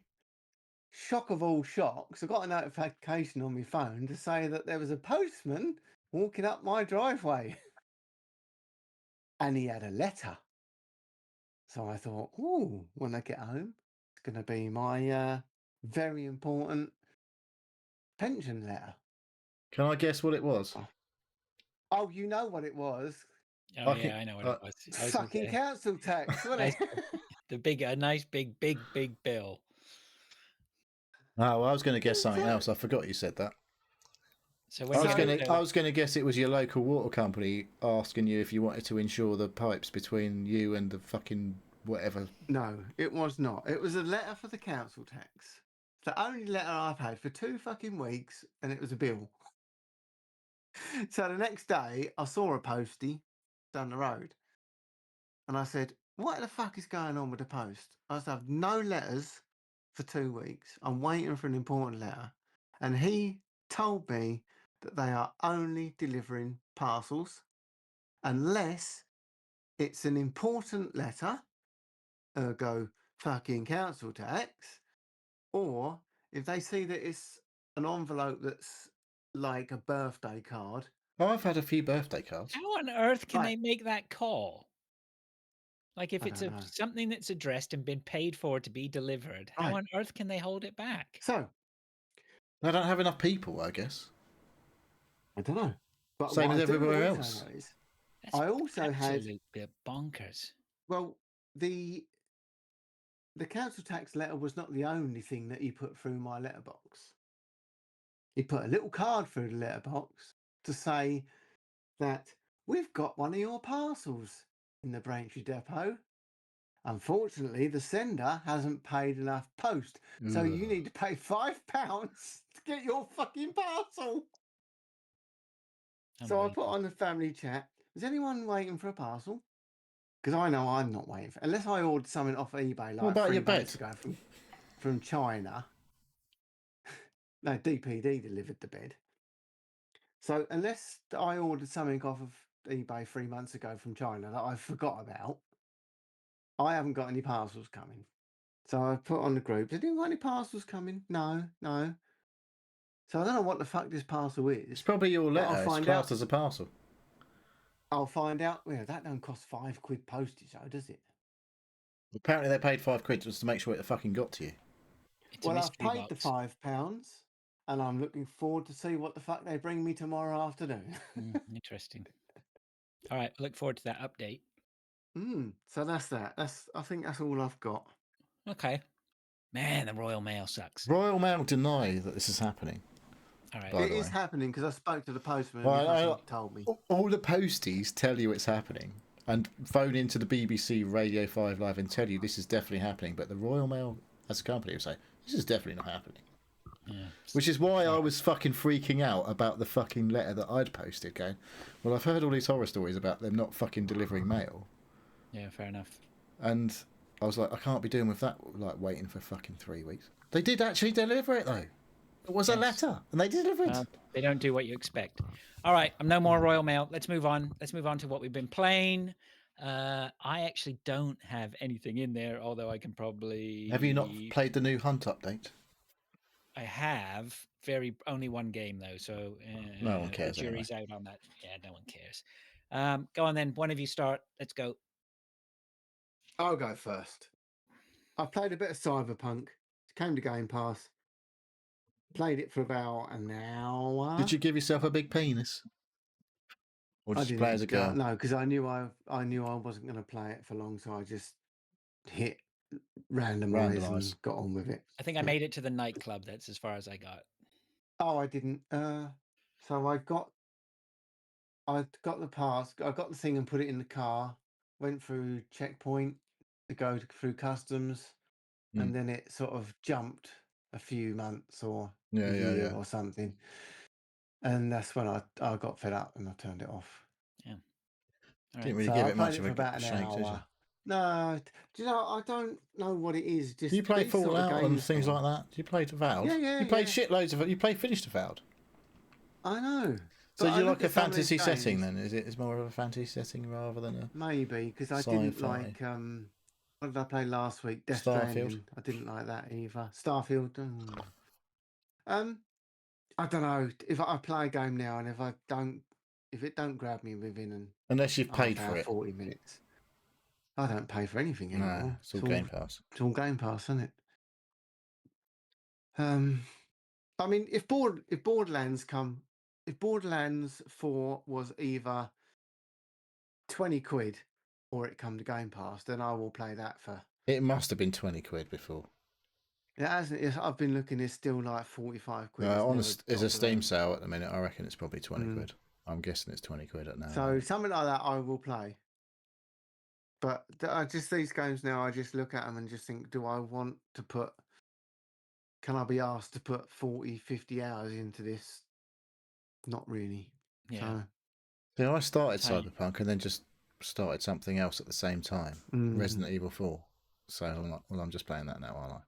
shock of all shocks, I got a notification on my phone to say that there was a postman walking up my driveway. And he had a letter. So I thought, when I get home, it's going to be my very important pension letter. Can I guess what it was? Oh, you know what it was. Oh, yeah, I know what it was. Fucking council tax, wasn't it? A nice big bill. Oh, well, I was going to guess something else. I forgot you said that. So I was going to guess it was your local water company asking you if you wanted to insure the pipes between you and the fucking whatever. No, it was not. It was a letter for the council tax. It's the only letter I've had for 2 fucking weeks, and it was a bill. So the next day, I saw a postie down the road, and I said, "What the fuck is going on with the post? I have no letters for 2 weeks. I'm waiting for an important letter," and he told me that they are only delivering parcels unless it's an important letter, ergo fucking council tax, or if they see that it's an envelope that's like a birthday card. Oh, I've had a few birthday cards. How on earth can they make that call? Like, if it's something that's addressed and been paid for to be delivered, how on earth can they hold it back? So they don't have enough people, I guess. I don't know. But same as everywhere else. I also had bonkers. Well, the council tax letter was not the only thing that he put through my letterbox. He put a little card through the letterbox to say that we've got one of your parcels in the Braintree depot. Unfortunately, the sender hasn't paid enough post, so you need to pay £5 to get your fucking parcel. So I put on the family chat, is anyone waiting for a parcel? Because I know I'm not waiting for, unless I ordered something off eBay like 3 months ago from China. No, DPD delivered the bed. So unless I ordered something off of eBay 3 months ago from China that I forgot about, I haven't got any parcels coming. So I put on the group, did anyone got any parcels coming? No. So I don't know what the fuck this parcel is. It's probably your letter. It's classed as a parcel. I'll find out. Well, that don't cost £5 postage, though, does it? Apparently they paid £5 just to make sure it fucking got to you. Well, I've paid the £5, and I'm looking forward to see what the fuck they bring me tomorrow afternoon. Interesting. All right, look forward to that update. So that's that. I think that's all I've got. Okay. Man, the Royal Mail sucks. Royal Mail deny that this is happening. All right. By It the is way. happening because I spoke to the postman Well, and he fucking told me. all the posties tell you it's happening, and phone into the BBC Radio 5 Live and tell you this is definitely happening. But the Royal Mail, as a company, will say this is definitely not happening. Yeah. Which is why I was fucking freaking out about the fucking letter that I'd posted. Going, well, I've heard all these horror stories about them not fucking delivering mail, Yeah, fair enough. and I was like, I can't be doing with that. Like waiting for fucking 3 weeks. They did actually deliver it though. It was a letter, and they delivered. They don't do what you expect. All right, I'm no more Royal Mail. Let's move on. Let's move on to what we've been playing. I actually don't have anything in there, although I can probably. Have you not played the new Hunt update? I have only one game though, so No one cares the jury's anyway. out on that. Yeah, no one cares. Go on then. One of you start. Let's go. I'll go first. I played a bit of Cyberpunk. It came to Game Pass. Played it for about an hour. Did you give yourself a big penis? Or I just play as a girl? No, because I knew I wasn't going to play it for long, so I just hit randomize and got on with it. I think I made it to the nightclub. That's as far as I got. Oh, I didn't. So I got the pass. I got the thing and put it in the car. Went through checkpoint to go through customs, and then it sort of jumped a few months or a year or something. And that's when I got fed up and I turned it off. Yeah. All right. Didn't really give it much of a about an shake, did you? hour. No, do you know? I don't know what it is. Just do you play Fallout sort of and things like that? Do you play Avowed? Yeah. You played shitloads of it. You played finished Avowed. I know. So you like a fantasy setting then? Is it more of a fantasy setting rather than a maybe because I didn't like what did I play last week? Death Stranding. I didn't like that either. Starfield. I don't know if I play a game now and if it don't grab me within unless you've paid for it 40 minutes. I don't pay for anything anymore. No, it's all Game Pass. It's all Game Pass, isn't it? I mean, if Borderlands 4 was either 20 quid or it come to Game Pass, then I will play that for. It must have been 20 quid before. It hasn't. I've been looking. It's still like 45 quid. No, there's a Steam sale at the minute. I reckon it's probably 20 quid. I'm guessing it's 20 quid at now. So something like that, I will play. But just these games now, I just look at them and just think, do I want to put? Can I be asked to put 40, 50 hours into this? Not really. Yeah. So I started Cyberpunk and then just started something else at the same time. Resident Evil 4. So I'm like, well, I'm just playing that now, aren't I?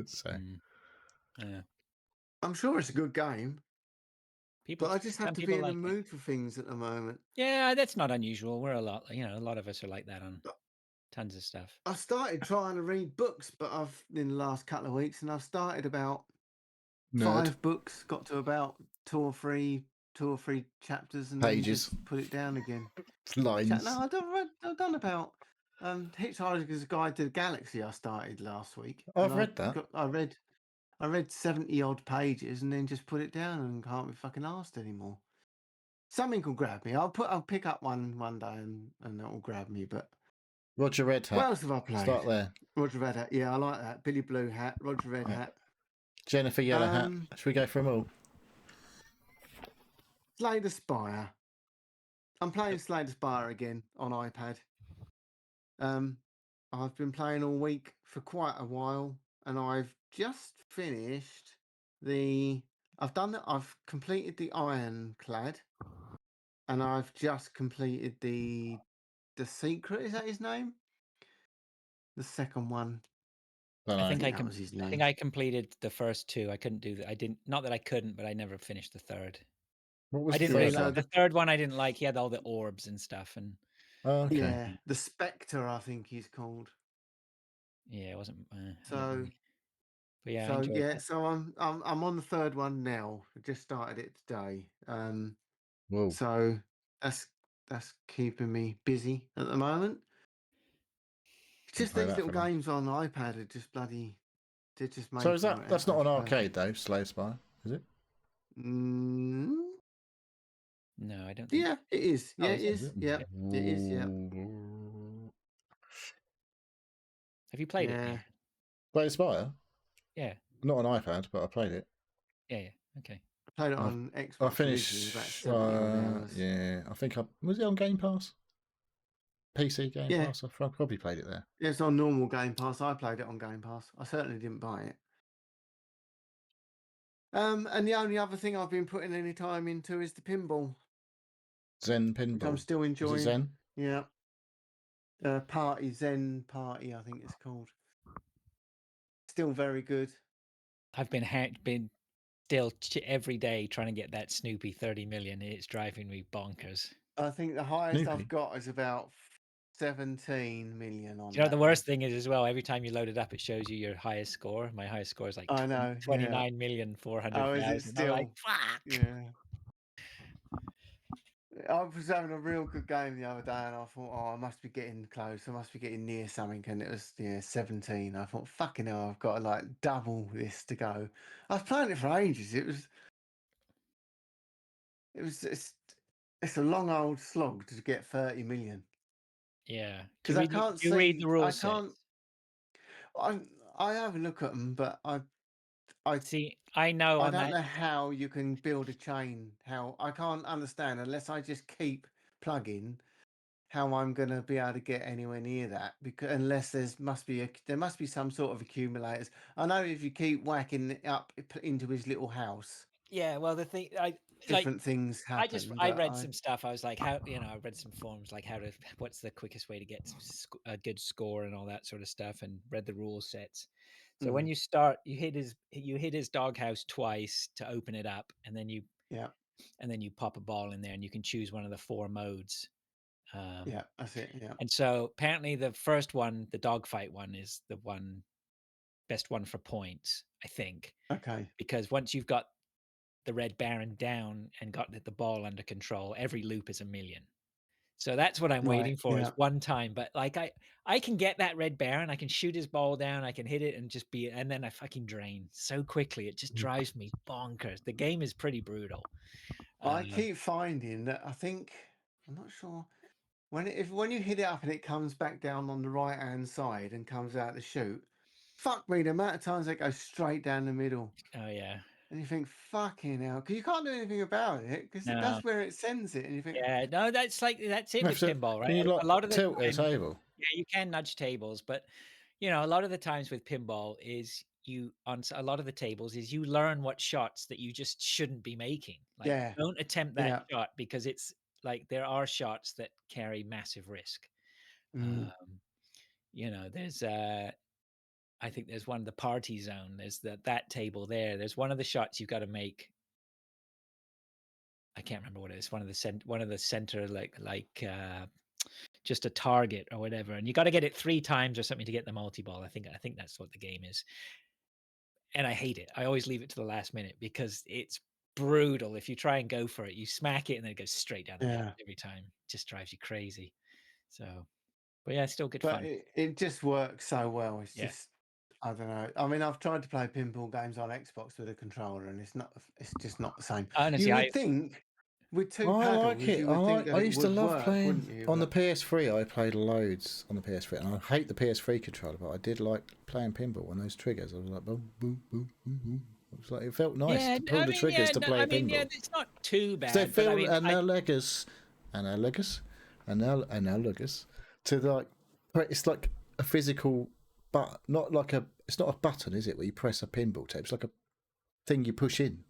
So, yeah. I'm sure it's a good game. But I just have to be in the mood for things at the moment. Yeah, that's not unusual. We're a lot of us are like that on tons of stuff. I started trying to read books, but in the last couple of weeks, and I've started about 5 books, got to about 2 or 3 chapters, and pages. Then just put it down again. Lines. No, I've done about Hitchhiker's Guide to the Galaxy. I started last week. I've read that. I read 70 odd pages and then just put it down and can't be fucking asked anymore. Something will grab me. I'll pick up one day and that will grab me. But Roger Red Hat. What else have I played? Start there. Roger Red Hat. Yeah, I like that. Billy Blue Hat. Roger Red Hat. Jennifer Yellow Hat. Should we go for them all? Slay the Spire. I'm playing Slay the Spire again on iPad. I've been playing all week for quite a while, and I've just finished I've completed the Ironclad, and I've just completed the Secret. Is that his name? The second one. I think I completed the first 2. I couldn't do that. I didn't. Not that I couldn't, but I never finished the third. What was I didn't really like the third one. I didn't like. He had all the orbs and stuff, and yeah, the Spectre, I think he's called. Yeah, it wasn't. So yeah. So I'm on the third one now. I just started it today. Whoa. So that's keeping me busy at the moment. It's just these little games on the iPad are just bloody. They're just so is that's not an arcade though, Slay Spire, is it? No, I don't think. Yeah, it is. Yeah, it is. Yeah, it is. Yeah. Have you played it? Played Spire? Yeah. Not on iPad, but I played it. Yeah. Okay. I played it on I Xbox originally, about finished. 70 odd hours. Yeah, I think was it on Game Pass? PC Game Yeah. Pass. I probably played it there. It's on normal Game Pass. I played it on Game Pass. I certainly didn't buy it. And the only other thing I've been putting any time into is the pinball, Zen which I'm Pinball. still Is it enjoying. Zen? Yeah. Zen Party, I think it's called. Still very good. I've been still every day trying to get that Snoopy 30 million. It's driving me bonkers. I think the highest Snoopy? I've got is about 17 million on You know, that the one. worst thing is as well, every time you load it up, it shows you your highest score. My highest score is like I know, yeah. 29,400,000. Oh, is it I'm still? like, fuck. Yeah. I was having a real good game the other day, and I thought, oh, I must be getting close. I must be getting near something, and it was 17. I thought, fucking hell, I've got to like double this to go. I was playing it for ages. It's a long old slog to get 30 million. Yeah. Because I can't you read the I rules. can't. I have a look at them, but I See, I know I on don't that. know how you can build a chain. How I can't understand unless I just keep plugging. How I'm going to be able to get anywhere near that, because unless there must be some sort of accumulators. I know if you keep whacking it up into his little house, Yeah, well, the thing different things happen. I But read some stuff. I was like, I read some forums like what's the quickest way to get a good score and all that sort of stuff, and read the rule sets. So when you start, you hit his doghouse twice to open it up, and then you pop a ball in there, and you can choose one of the 4 modes. Yeah, that's it. Yeah. And so apparently the first one, the dogfight one, is the best one for points, I think. Okay. Because once you've got the Red Baron down and got the ball under control, every loop is 1 million. So that's what I'm waiting for is one time. But like I can get that Red Baron, I can shoot his ball down, I can hit it and then I fucking drain so quickly. It just drives me bonkers. The game is pretty brutal. I keep finding that I'm not sure when you hit it up and it comes back down on the right hand side and comes out to shoot. Fuck me, the amount of times it goes straight down the middle. Oh yeah. And you think, fucking hell, because you can't do anything about it, because No. that's where it sends it. And you think, Yeah, no, that's it with pinball, right? Can you A lot of the tilt time, the table? yeah, you can nudge tables, but a lot of the times with pinball is on a lot of the tables is you learn what shots that you just shouldn't be making. Like, don't attempt that shot because it's like there are shots that carry massive risk. There's I think there's one, the party zone. There's that table there. There's one of the shots you've got to make. I can't remember what it is. One of the center, like just a target or whatever, and you got to get it 3 times or something to get the multi-ball. I think that's what the game is. And I hate it. I always leave it to the last minute because it's brutal. If you try and go for it, you smack it and then it goes straight down the middle every time. It just drives you crazy. So, but yeah, it's still good fun. It just works so well. It's just, I don't know. I mean, I've tried to play pinball games on Xbox with a controller, and it's just not the same. Honestly, You would think with 2 I paddles, like it. you would think that I it used to would love work, playing wouldn't you? on the PS3. I played loads on the PS3, and I hate the PS3 controller, but I did like playing pinball on those triggers. I was like, boom, boom, boom, boom, boom. It was like it felt nice to pull the triggers to play pinball. Yeah, it's not too bad. They feel analogous to like it's like a physical, but not like it's not a button, is it? Where you press a pinball tape. It's like a thing you push in.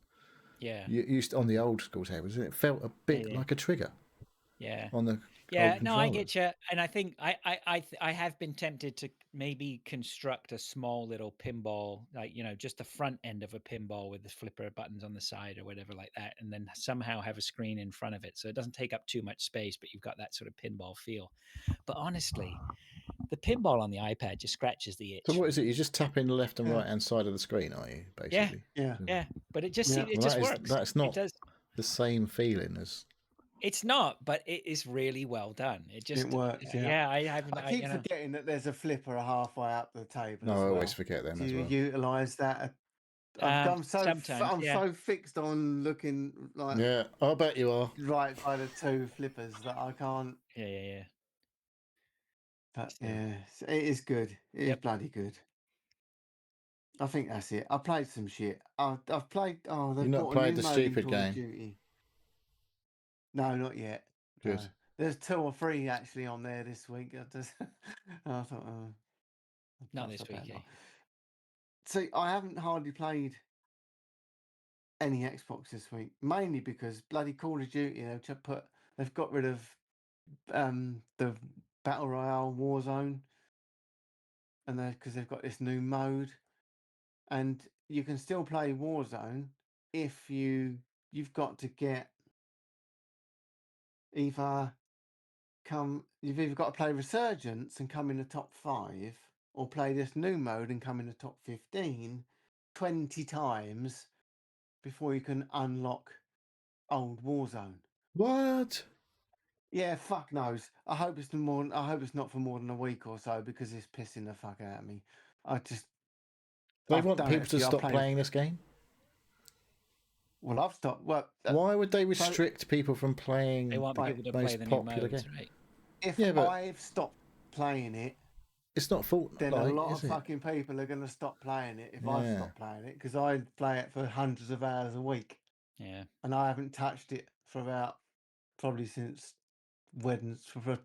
Yeah. You used on the old school tables, and it felt a bit like a trigger. Yeah. On the no, I get you, and I think I have been tempted to maybe construct a small little pinball, like just the front end of a pinball with the flipper buttons on the side or whatever like that, and then somehow have a screen in front of it so it doesn't take up too much space, but you've got that sort of pinball feel. But honestly, the pinball on the iPad just scratches the itch. So what is it? You're just tapping the left and right hand side of the screen, are you? Basically. Yeah. But it just works. That's not the same feeling as. It's not, but it is really well done. It works. I keep forgetting that there's a flipper halfway up the table. No, as I well. always forget them. Do you utilize that? I'm so fixed on looking like. Yeah, I bet you are. Right by the 2 flippers that I can't. Yeah. But yeah, it is good. It is bloody good. I think that's it. I played some shit. I've played. Oh, they've You've not brought a played new the mode in stupid Call of game. Duty. No, not yet. Good. No. There's 2 or 3 actually on there this week. I thought, Not I'll this stop week, that eh? lot. See, I haven't hardly played any Xbox this week, mainly because bloody Call of Duty. They've got rid of the Battle Royale Warzone, and because they've got this new mode, and you can still play Warzone if you've got to get you've either got to play Resurgence and come in the top 5, or play this new mode and come in the top 15 20 times before you can unlock old Warzone. What? Yeah, fuck knows. I hope it's not for more than a week or so, because it's pissing the fuck out of me. They I've want done it people a to few. stop playing this game? Well, I've stopped. Well, Why would they restrict people from They playing want the people to play most the new popular modes, game? right? if Yeah, but I've stopped playing it, it's not then a Fortnite, lot is of it? fucking people are going to stop playing it if I've Yeah. stopped playing it, because I play it for hundreds of hours a week, Yeah. and I haven't touched it for about probably since Wednesday, for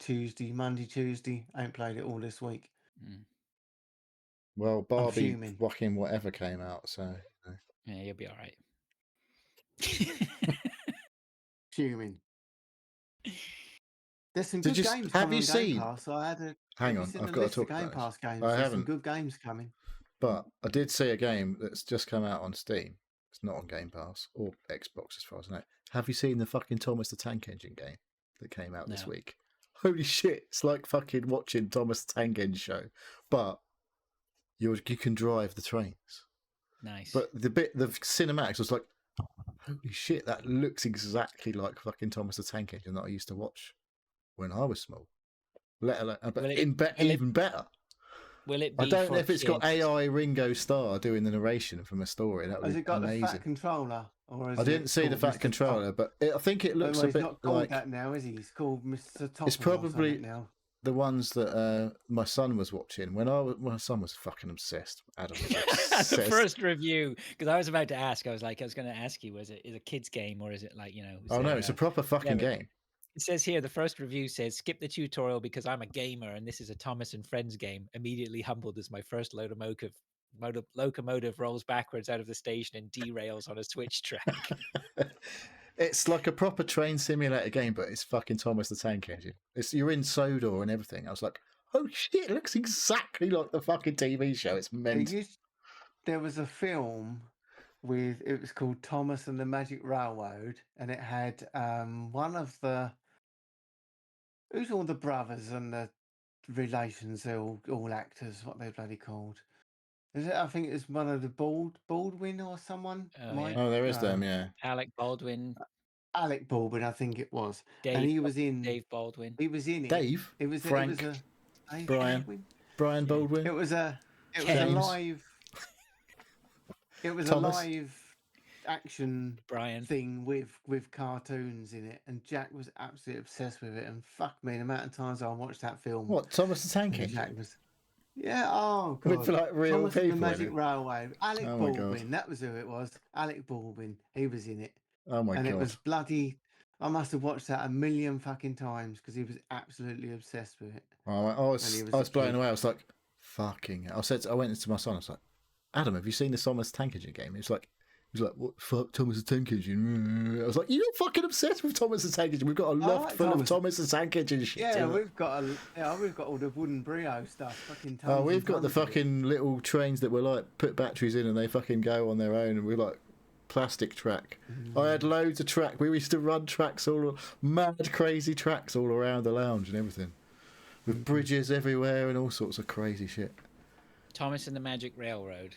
Monday, Tuesday. I ain't played it all this week. Mm. Well, I'm Barbie fuming. fucking whatever came out, so. You know. Yeah, you'll be all right. Fuming. There's some Did good you games have coming you on Game seen? Pass. Have Hang you on, seen I've the got to list of talk Game about this. Pass games? I There's some haven't, good games coming. but I did see a game that's just come out on Steam. It's not on Game Pass or Xbox, as far as I know. Have you seen the fucking Thomas the Tank Engine game that came out this No. week? Holy shit! It's like fucking watching Thomas the Tank Engine show, but you can drive the trains. Nice. But the cinematics was like, holy shit, that looks exactly like fucking Thomas the Tank Engine that I used to watch when I was small. Let alone, but even better. Will it I be don't know for if it's got kids? AI Ringo Starr doing the narration from a story. That would Has be it got the amazing. fat controller, or is I didn't it see the called fat Mr. controller, but I think it looks Well, a he's bit not called like that now, is he? He's called Mr. Topple it's probably or something now. the ones that my son was watching when my son was fucking obsessed. Adam was obsessed. The first review, because I was about to ask. I was going to ask you, is it a kids game, or is it like, Oh no, it's a proper fucking game. It says here, the first review says, skip the tutorial because I'm a gamer and this is a Thomas and Friends game. Immediately humbled as my first locomotive rolls backwards out of the station and derails on a switch track. It's like a proper train simulator game, but it's fucking Thomas the Tank Engine. You're in Sodor and everything. I was like, oh shit, it looks exactly like the fucking TV show. It's meant. There was a film it was called Thomas and the Magic Railroad, and it had one of who's all the brothers and the relations. They're all actors. What they bloody called? Is it? I think it's one of the Baldwin or someone. Oh, there is them, yeah. Alec Baldwin. Alec Baldwin, I think it was. Dave, and he was in Dave Baldwin. He was in it. Dave. Frank. It was a Dave Brian. Baldwin? Brian Baldwin. It was a live. It was Thomas. a live action Brian thing with cartoons in it, and Jack was absolutely obsessed with it. And fuck me, the amount of times I watched that film. What, Thomas the Tank Engine? Jack was. Yeah. Oh god. With like real Thomas people. and the Magic Railway. Alec Oh my Baldwin. God. That was who it was. Alec Baldwin. He was in it. Oh my and God. It was bloody. I must have watched that a million fucking times because he was absolutely obsessed with it. Oh, I was blown away. I was like, fucking. I went into my son. I was like, Adam, have you seen the Thomas the Tank Engine game? He was like, what fuck Thomas the Tank Engine? I was like, you're fucking obsessed with Thomas the Tank Engine. We've got a loft full of Thomas the Tank Engine shit. Yeah, we've got all the wooden Brio stuff. Fucking. Oh, we've got the fucking little trains that were like put batteries in and they fucking go on their own, and we're like plastic track. I had loads of track. We used to run tracks mad crazy tracks all around the lounge and everything, with bridges everywhere and all sorts of crazy shit. Thomas and the Magic Railroad.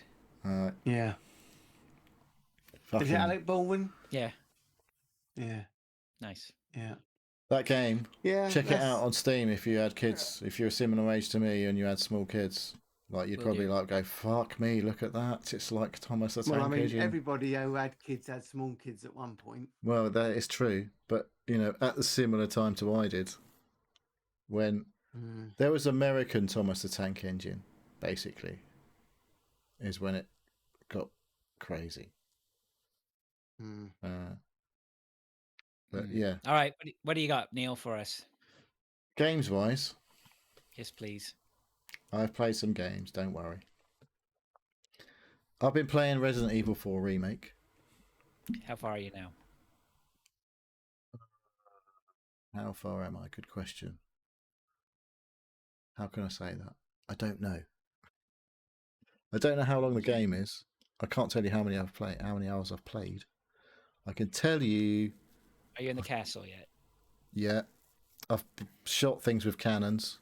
Yeah. Fucking... Is it Alec Baldwin? Yeah. Yeah. Nice. Yeah. That game. Yeah. Check it out on Steam if you had kids. If you're a similar age to me and you had small kids, like you'd probably like go, fuck me, look at that. It's like Thomas the Tank Engine. Everybody who had kids had small kids at one point. Well, that is true, but at the similar time to I did, when there was American Thomas the Tank Engine, basically, is when it got crazy. Hmm. But yeah, All right. What do you got, Neil, for us? games wise, Yes, please. I've played some games. Don't worry. I've been playing Resident Evil 4 Remake. How far are you now? How far am I? Good question. How can I say that? I don't know. I don't know how long the game is. I can't tell you how many hours I've played. I can tell you, Are you in the castle yet? yeah, I've shot things with cannons,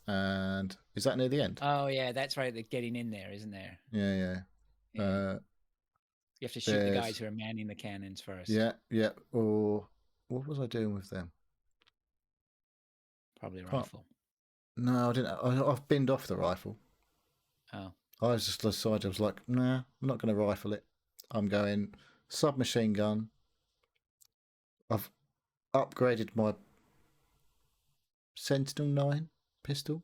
and is that near the end? Oh yeah, that's right. They're getting in there, isn't there? Yeah. Yeah. You have to shoot the guys who are manning the cannons first. Yeah. Or what was I doing with them? Probably a rifle. No, I didn't. I've binned off the rifle. Oh. I was just decided, I was like, nah, I'm not going to rifle it. I'm going submachine gun. I've upgraded my Sentinel 9 pistol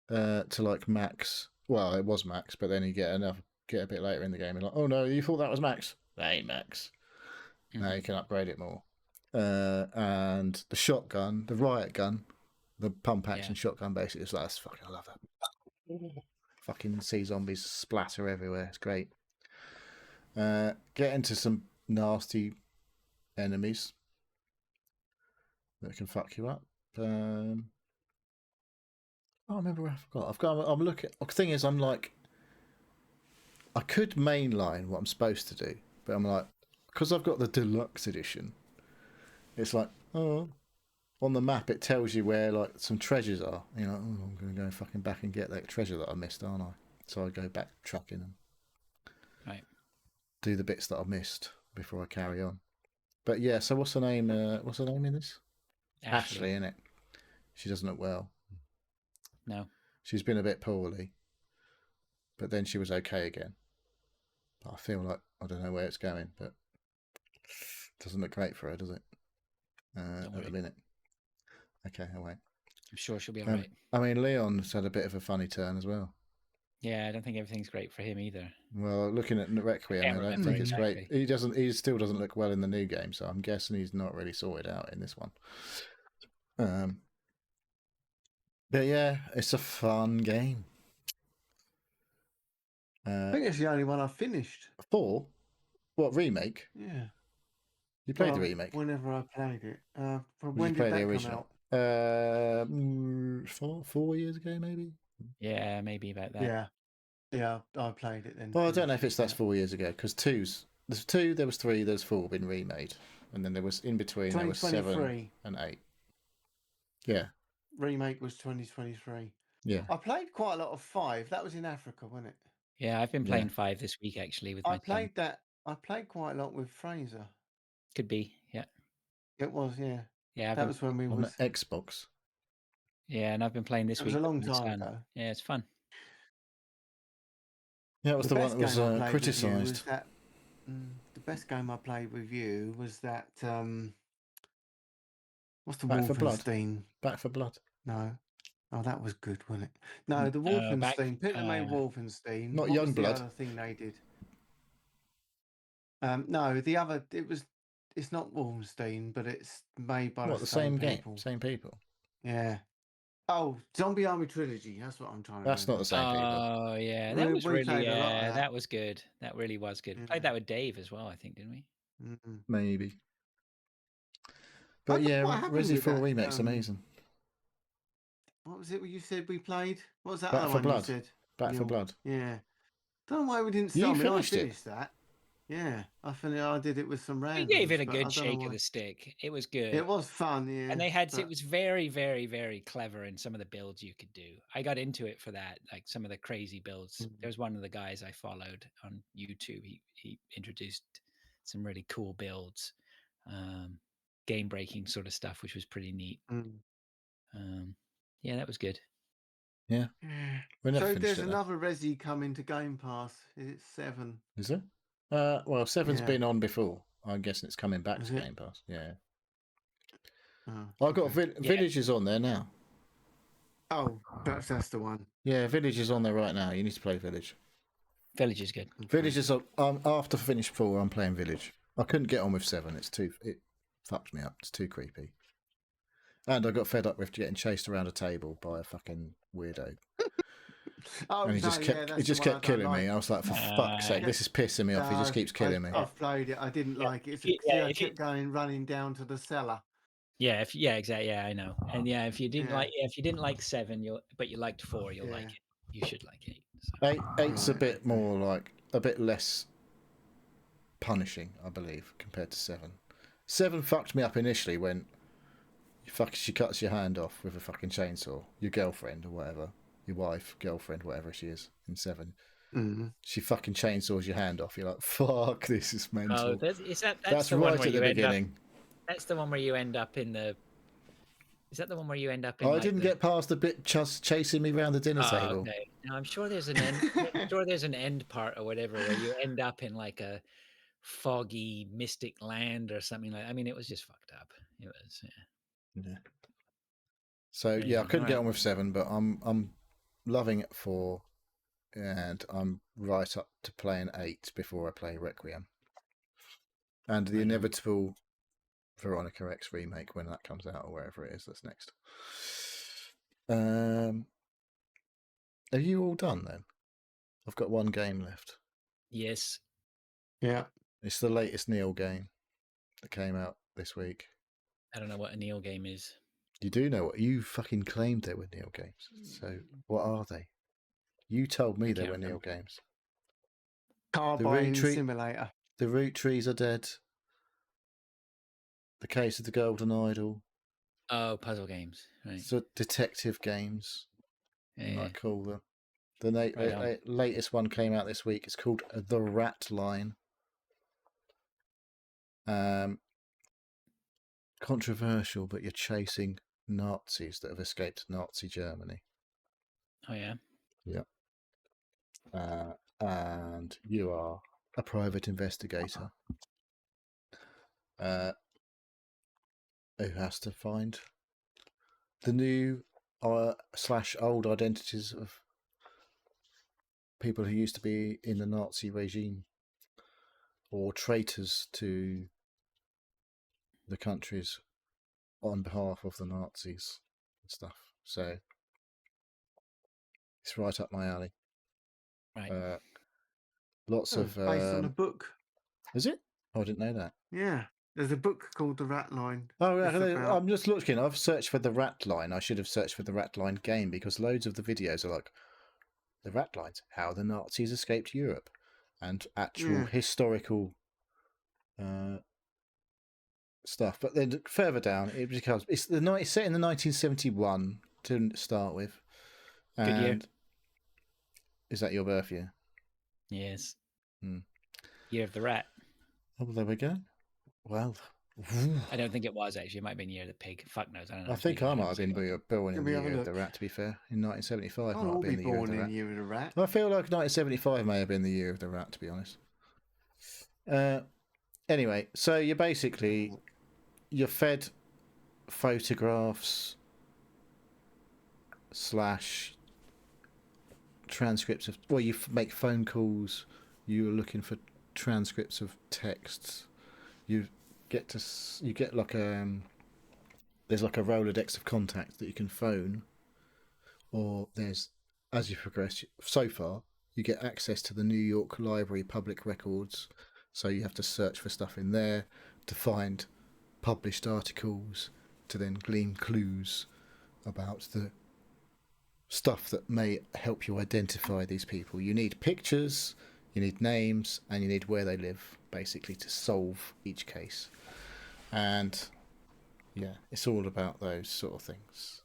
to like max. Well, it was max, but then you get a bit later in the game and like, oh no, you thought that was max? That ain't max. Now you can upgrade it more. And the shotgun, the riot gun, the pump action shotgun, basically, is that's fucking. I love that. Fucking see zombies splatter everywhere. It's great. Get into some nasty enemies that can fuck you up. I remember where I forgot. I'm looking. The thing is, I'm like, I could mainline what I'm supposed to do, but I'm like, because I've got the deluxe edition. It's like, oh, on the map it tells you where like some treasures are. You know, oh, I'm going to go fucking back and get that treasure that I missed, aren't I? So I go back trucking and do the bits that I missed before I carry on. But yeah, so what's her name? What's her name in this? Ashley, innit? She doesn't look well. No. She's been a bit poorly, but then she was okay again. I feel like I don't know where it's going, but it doesn't look great for her, does it? At the minute. Okay, I'll wait. I'm sure she'll be all right. I mean, Leon's had a bit of a funny turn as well. Yeah, I don't think everything's great for him either. Well, looking at Requiem, I don't think it's great. He still doesn't look well in the new game, so I'm guessing he's not really sorted out in this one. But yeah, it's a fun game. I think it's the only one I've finished. 4? What, Remake? Yeah. You played the Remake? Whenever I played it. When did that come out? 4 years ago, maybe? Yeah, maybe about that. Yeah, I played it then. Well, I don't know if that's 4 years ago, because there's 2, there was 3, there's 4 been remade. And then there was, in between, there was 7 and 8. Yeah. Remake was 2023. Yeah. I played quite a lot of 5. That was in Africa, wasn't it? Yeah, I've been playing 5 this week, actually, with my son. I played quite a lot with Fraser. Could be, yeah. It was, yeah. Yeah, that was when we on the Xbox. Yeah, and I've been playing this week. It was a long time ago. Yeah, it's fun. Yeah, it was the one that was criticised. The best game I played with you was that. What's the Back for Blood? Back for Blood. No. Oh, that was good, wasn't it? No, the Wolfenstein. Peter made Wolfenstein. Not what Youngblood. Was the other thing they did? No, the other. It's not Wolfenstein, but it's made by the same people. Game, same people. Yeah. Oh, Zombie Army Trilogy. That's what I'm trying to. That's not the same people. Oh yeah, that was really that was good. That really was good. Played that with Dave as well, I think, didn't we? Mm-hmm. Maybe. But yeah, Resident Evil Remake's amazing. What was it you said we played? What was that Back other for one Blood. you said? Back for Blood. Yeah. Don't know why we didn't start. I finished that. Yeah, I did it with some randoms. We gave it a good shake of the stick. It was good. It was fun, yeah. And it was very, very, very clever in some of the builds you could do. I got into it for that, like some of the crazy builds. There's one of the guys I followed on YouTube. He introduced some really cool builds, game breaking sort of stuff, which was pretty neat. Yeah, that was good. Yeah. So there's another Resi coming to Game Pass. Is it 7? Is it? Well, 7's been on before. I'm guessing it's coming back to Game Pass. Yeah. I've got Villages on there now. Oh, perhaps that's the one. Yeah, Village is on there right now. You need to play Village. Village is good. Village is after finish 4. I'm playing Village. I couldn't get on with 7. It fucked me up. It's too creepy. And I got fed up with getting chased around a table by a fucking weirdo. Oh, And he just kept killing me. I was like, for fuck's sake, this is pissing me off. He just keeps killing me. I've played it. I didn't like it. I kept running down to the cellar. Yeah, exactly. Yeah, I know. And yeah, if you didn't like 7, but you liked 4, you'll like it. You should like 8. So. 8's a bit more like a bit less punishing, I believe, compared to 7. 7 fucked me up initially when she cuts your hand off with a fucking chainsaw. Your girlfriend or whatever, your wife, girlfriend, whatever she is in 7. Mm-hmm. She fucking chainsaws your hand off. You're like, fuck, this is mental. Oh, that's right at the beginning. That's the one where you end up in the. Is that the one where you end up in? I didn't get past the bit just chasing me around the dinner table. Okay. Now I'm sure there's an end. I'm sure there's an end part or whatever where you end up in like a foggy, mystic land or something like. I mean, it was just fucked up. It was. Yeah. So yeah, I couldn't get on with 7, but I'm loving it 4, and I'm right up to playing 8 before I play Requiem, and the inevitable Veronica X remake when that comes out or wherever it is that's next. Are you all done then? I've got one game left. Yes. Yeah. It's the latest Neil game that came out this week. I don't know what a Neil game is. You do know what you fucking claimed they were Neil games. So what are they? You told me they were Neil games. Carbine Simulator. The Root Trees are dead. The Case of the Golden Idol. Oh, puzzle games. Right. So detective games. You might call them. The latest one came out this week. It's called The Ratline. Controversial, but you're chasing Nazis that have escaped Nazi Germany. Oh yeah. Yeah. And you are a private investigator who has to find the new / old identities of people who used to be in the Nazi regime or traitors to the countries on behalf of the Nazis and stuff. So it's right up my alley. Right. Lots of based on a book. Is it? Oh, I didn't know that. Yeah, there's a book called The Ratline. Oh, I'm just looking. I've searched for The Ratline. I should have searched for The Ratline game because loads of the videos are like The Ratlines, how the Nazis escaped Europe, and actual historical stuff. But then further down, it becomes it's set in the 1971 to start with. And good year. Is that your birth year? Yes. Year of the Rat. Oh, well, there we go. Well, I don't think it was actually. It might have been Year of the Pig. Fuck knows. I don't know. I think I might have been born in the Year of the Rat. To be fair, in 1975, might have been the Year of the Rat. I feel like 1975 may have been the Year of the Rat. To be honest. Anyway, so you're fed photographs / transcripts of. Well, you make phone calls. You're looking for transcripts of texts. You get like there's like a Rolodex of contacts that you can phone, or there's, as you progress so far, you get access to the New York Library public records, so you have to search for stuff in there to find published articles to then glean clues about the stuff that may help you identify these people. You need pictures, you need names, and you need where they live, basically, to solve each case. And yeah, it's all about those sort of things.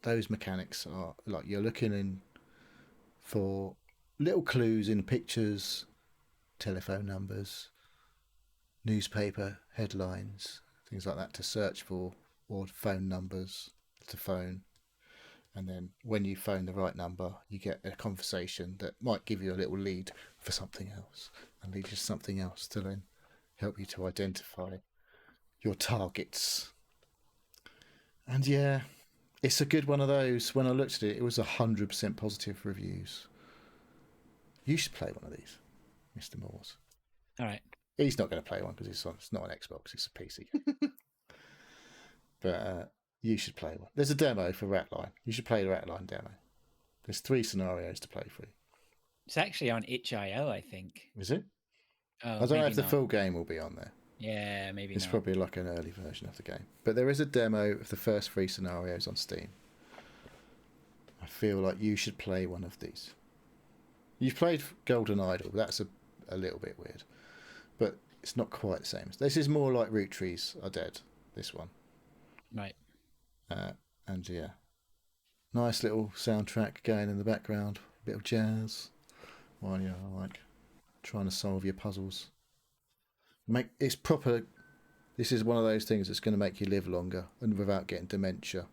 Those mechanics are like you're looking in for little clues in pictures, telephone numbers, newspaper headlines, things like that to search for, or phone numbers to phone. And then when you phone the right number, you get a conversation that might give you a little lead for something else, and lead you to something else to then help you to identify your targets. And yeah, it's a good one of those. When I looked at it, it was 100% positive reviews. You should play one of these, Mr. Moores. All right. He's not going to play one because it's not an Xbox, it's a PC game. But you should play one. There's a demo for Ratline. You should play the Ratline demo. There's 3 scenarios to play through. It's actually on itch.io, I think. Is it? Oh, I don't know maybe if the not. full game will be on there. Yeah, maybe It's not. probably like an early version of the game. But there is a demo of the first 3 scenarios on Steam. I feel like you should play one of these. You've played Golden Idol. That's a little bit weird. But it's not quite the same. This is more like Root Trees Are Dead, this one. Right. And yeah. Nice little soundtrack going in the background. A bit of jazz. While you're like trying to solve your puzzles. It's proper. This is one of those things that's going to make you live longer and without getting dementia.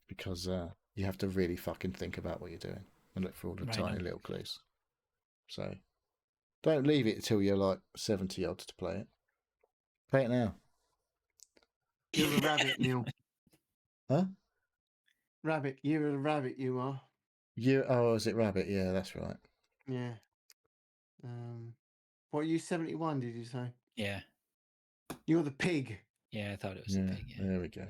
Because you have to really fucking think about what you're doing and look for all the tiny little clues. So don't leave it until you're like 70 odd to play it. Play it now. You're a rabbit, Neil. Huh? Rabbit. You're a rabbit, you are. Oh, is it Rabbit? Yeah, that's right. Yeah. What are you, 71, did you say? Yeah. You're the pig. Yeah, I thought it was the pig. Yeah. There we go.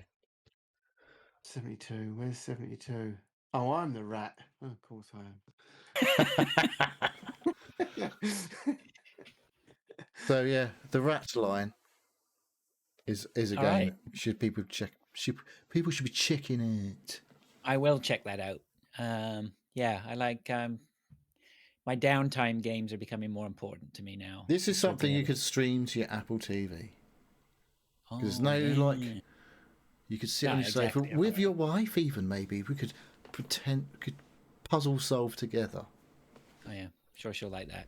72. Where's 72? Oh, I'm the rat. Oh, of course I am. So yeah, the Ratline is a game. Right. Should people check? People should be checking it. I will check that out. Yeah, I like my downtime games are becoming more important to me now. This is something you could stream to your Apple TV. There's no like, you could sit on your sofa with your wife. Even maybe we could puzzle solve together. Oh yeah, sure she'll like that.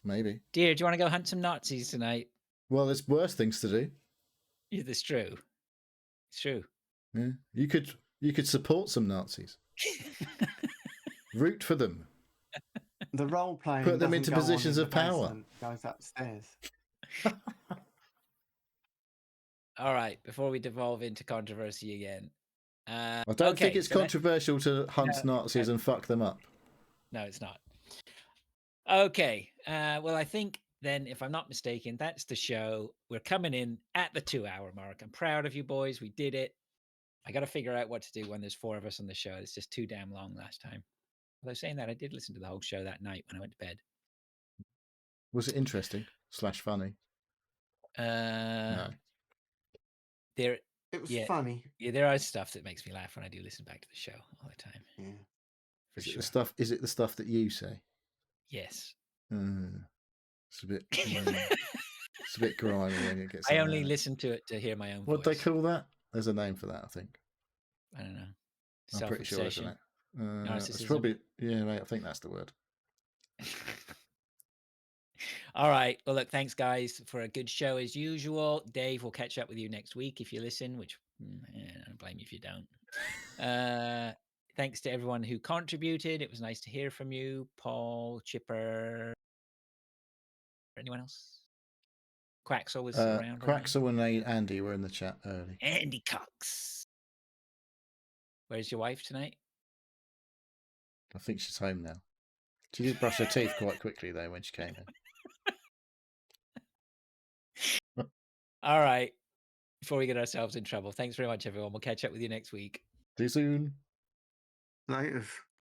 Maybe. Dear, do you want to go hunt some Nazis tonight? Well, there's worse things to do. Yeah, that's true. It's true. Yeah, you could support some Nazis. Root for them. The role playing. Put them into positions of power. Goes upstairs. All right, before we devolve into controversy again. I don't think it's controversial to hunt Nazis and fuck them up. No, it's not. Okay. Well, I think then, if I'm not mistaken, that's the show. We're coming in at the 2-hour mark. I'm proud of you boys. We did it. I got to figure out what to do when there's 4 of us on the show. It's just too damn long last time. Although saying that, I did listen to the whole show that night when I went to bed. Was it interesting / funny? No. It was funny. Yeah, there are stuff that makes me laugh when I do listen back to the show all the time. Yeah. Is it the stuff that you say? Yes. It's a bit. It's a bit grimy when it gets. I only listen to it to hear my own. What do they call that? There's a name for that, I think. I don't know. I'm pretty sure, isn't it? It's Narcissism. probably mate. I think that's the word. All right. Well, look, thanks, guys, for a good show as usual. Dave, we'll catch up with you next week if you listen, which I don't blame you if you don't. Thanks to everyone who contributed. It was nice to hear from you, Paul, Chipper. Anyone else? Quaxel was around. Quaxel and Andy were in the chat early. Andy Cox. Where's your wife tonight? I think she's home now. She did brush her teeth quite quickly, though, when she came in. All right. Before we get ourselves in trouble, thanks very much, everyone. We'll catch up with you next week. See you soon. Later.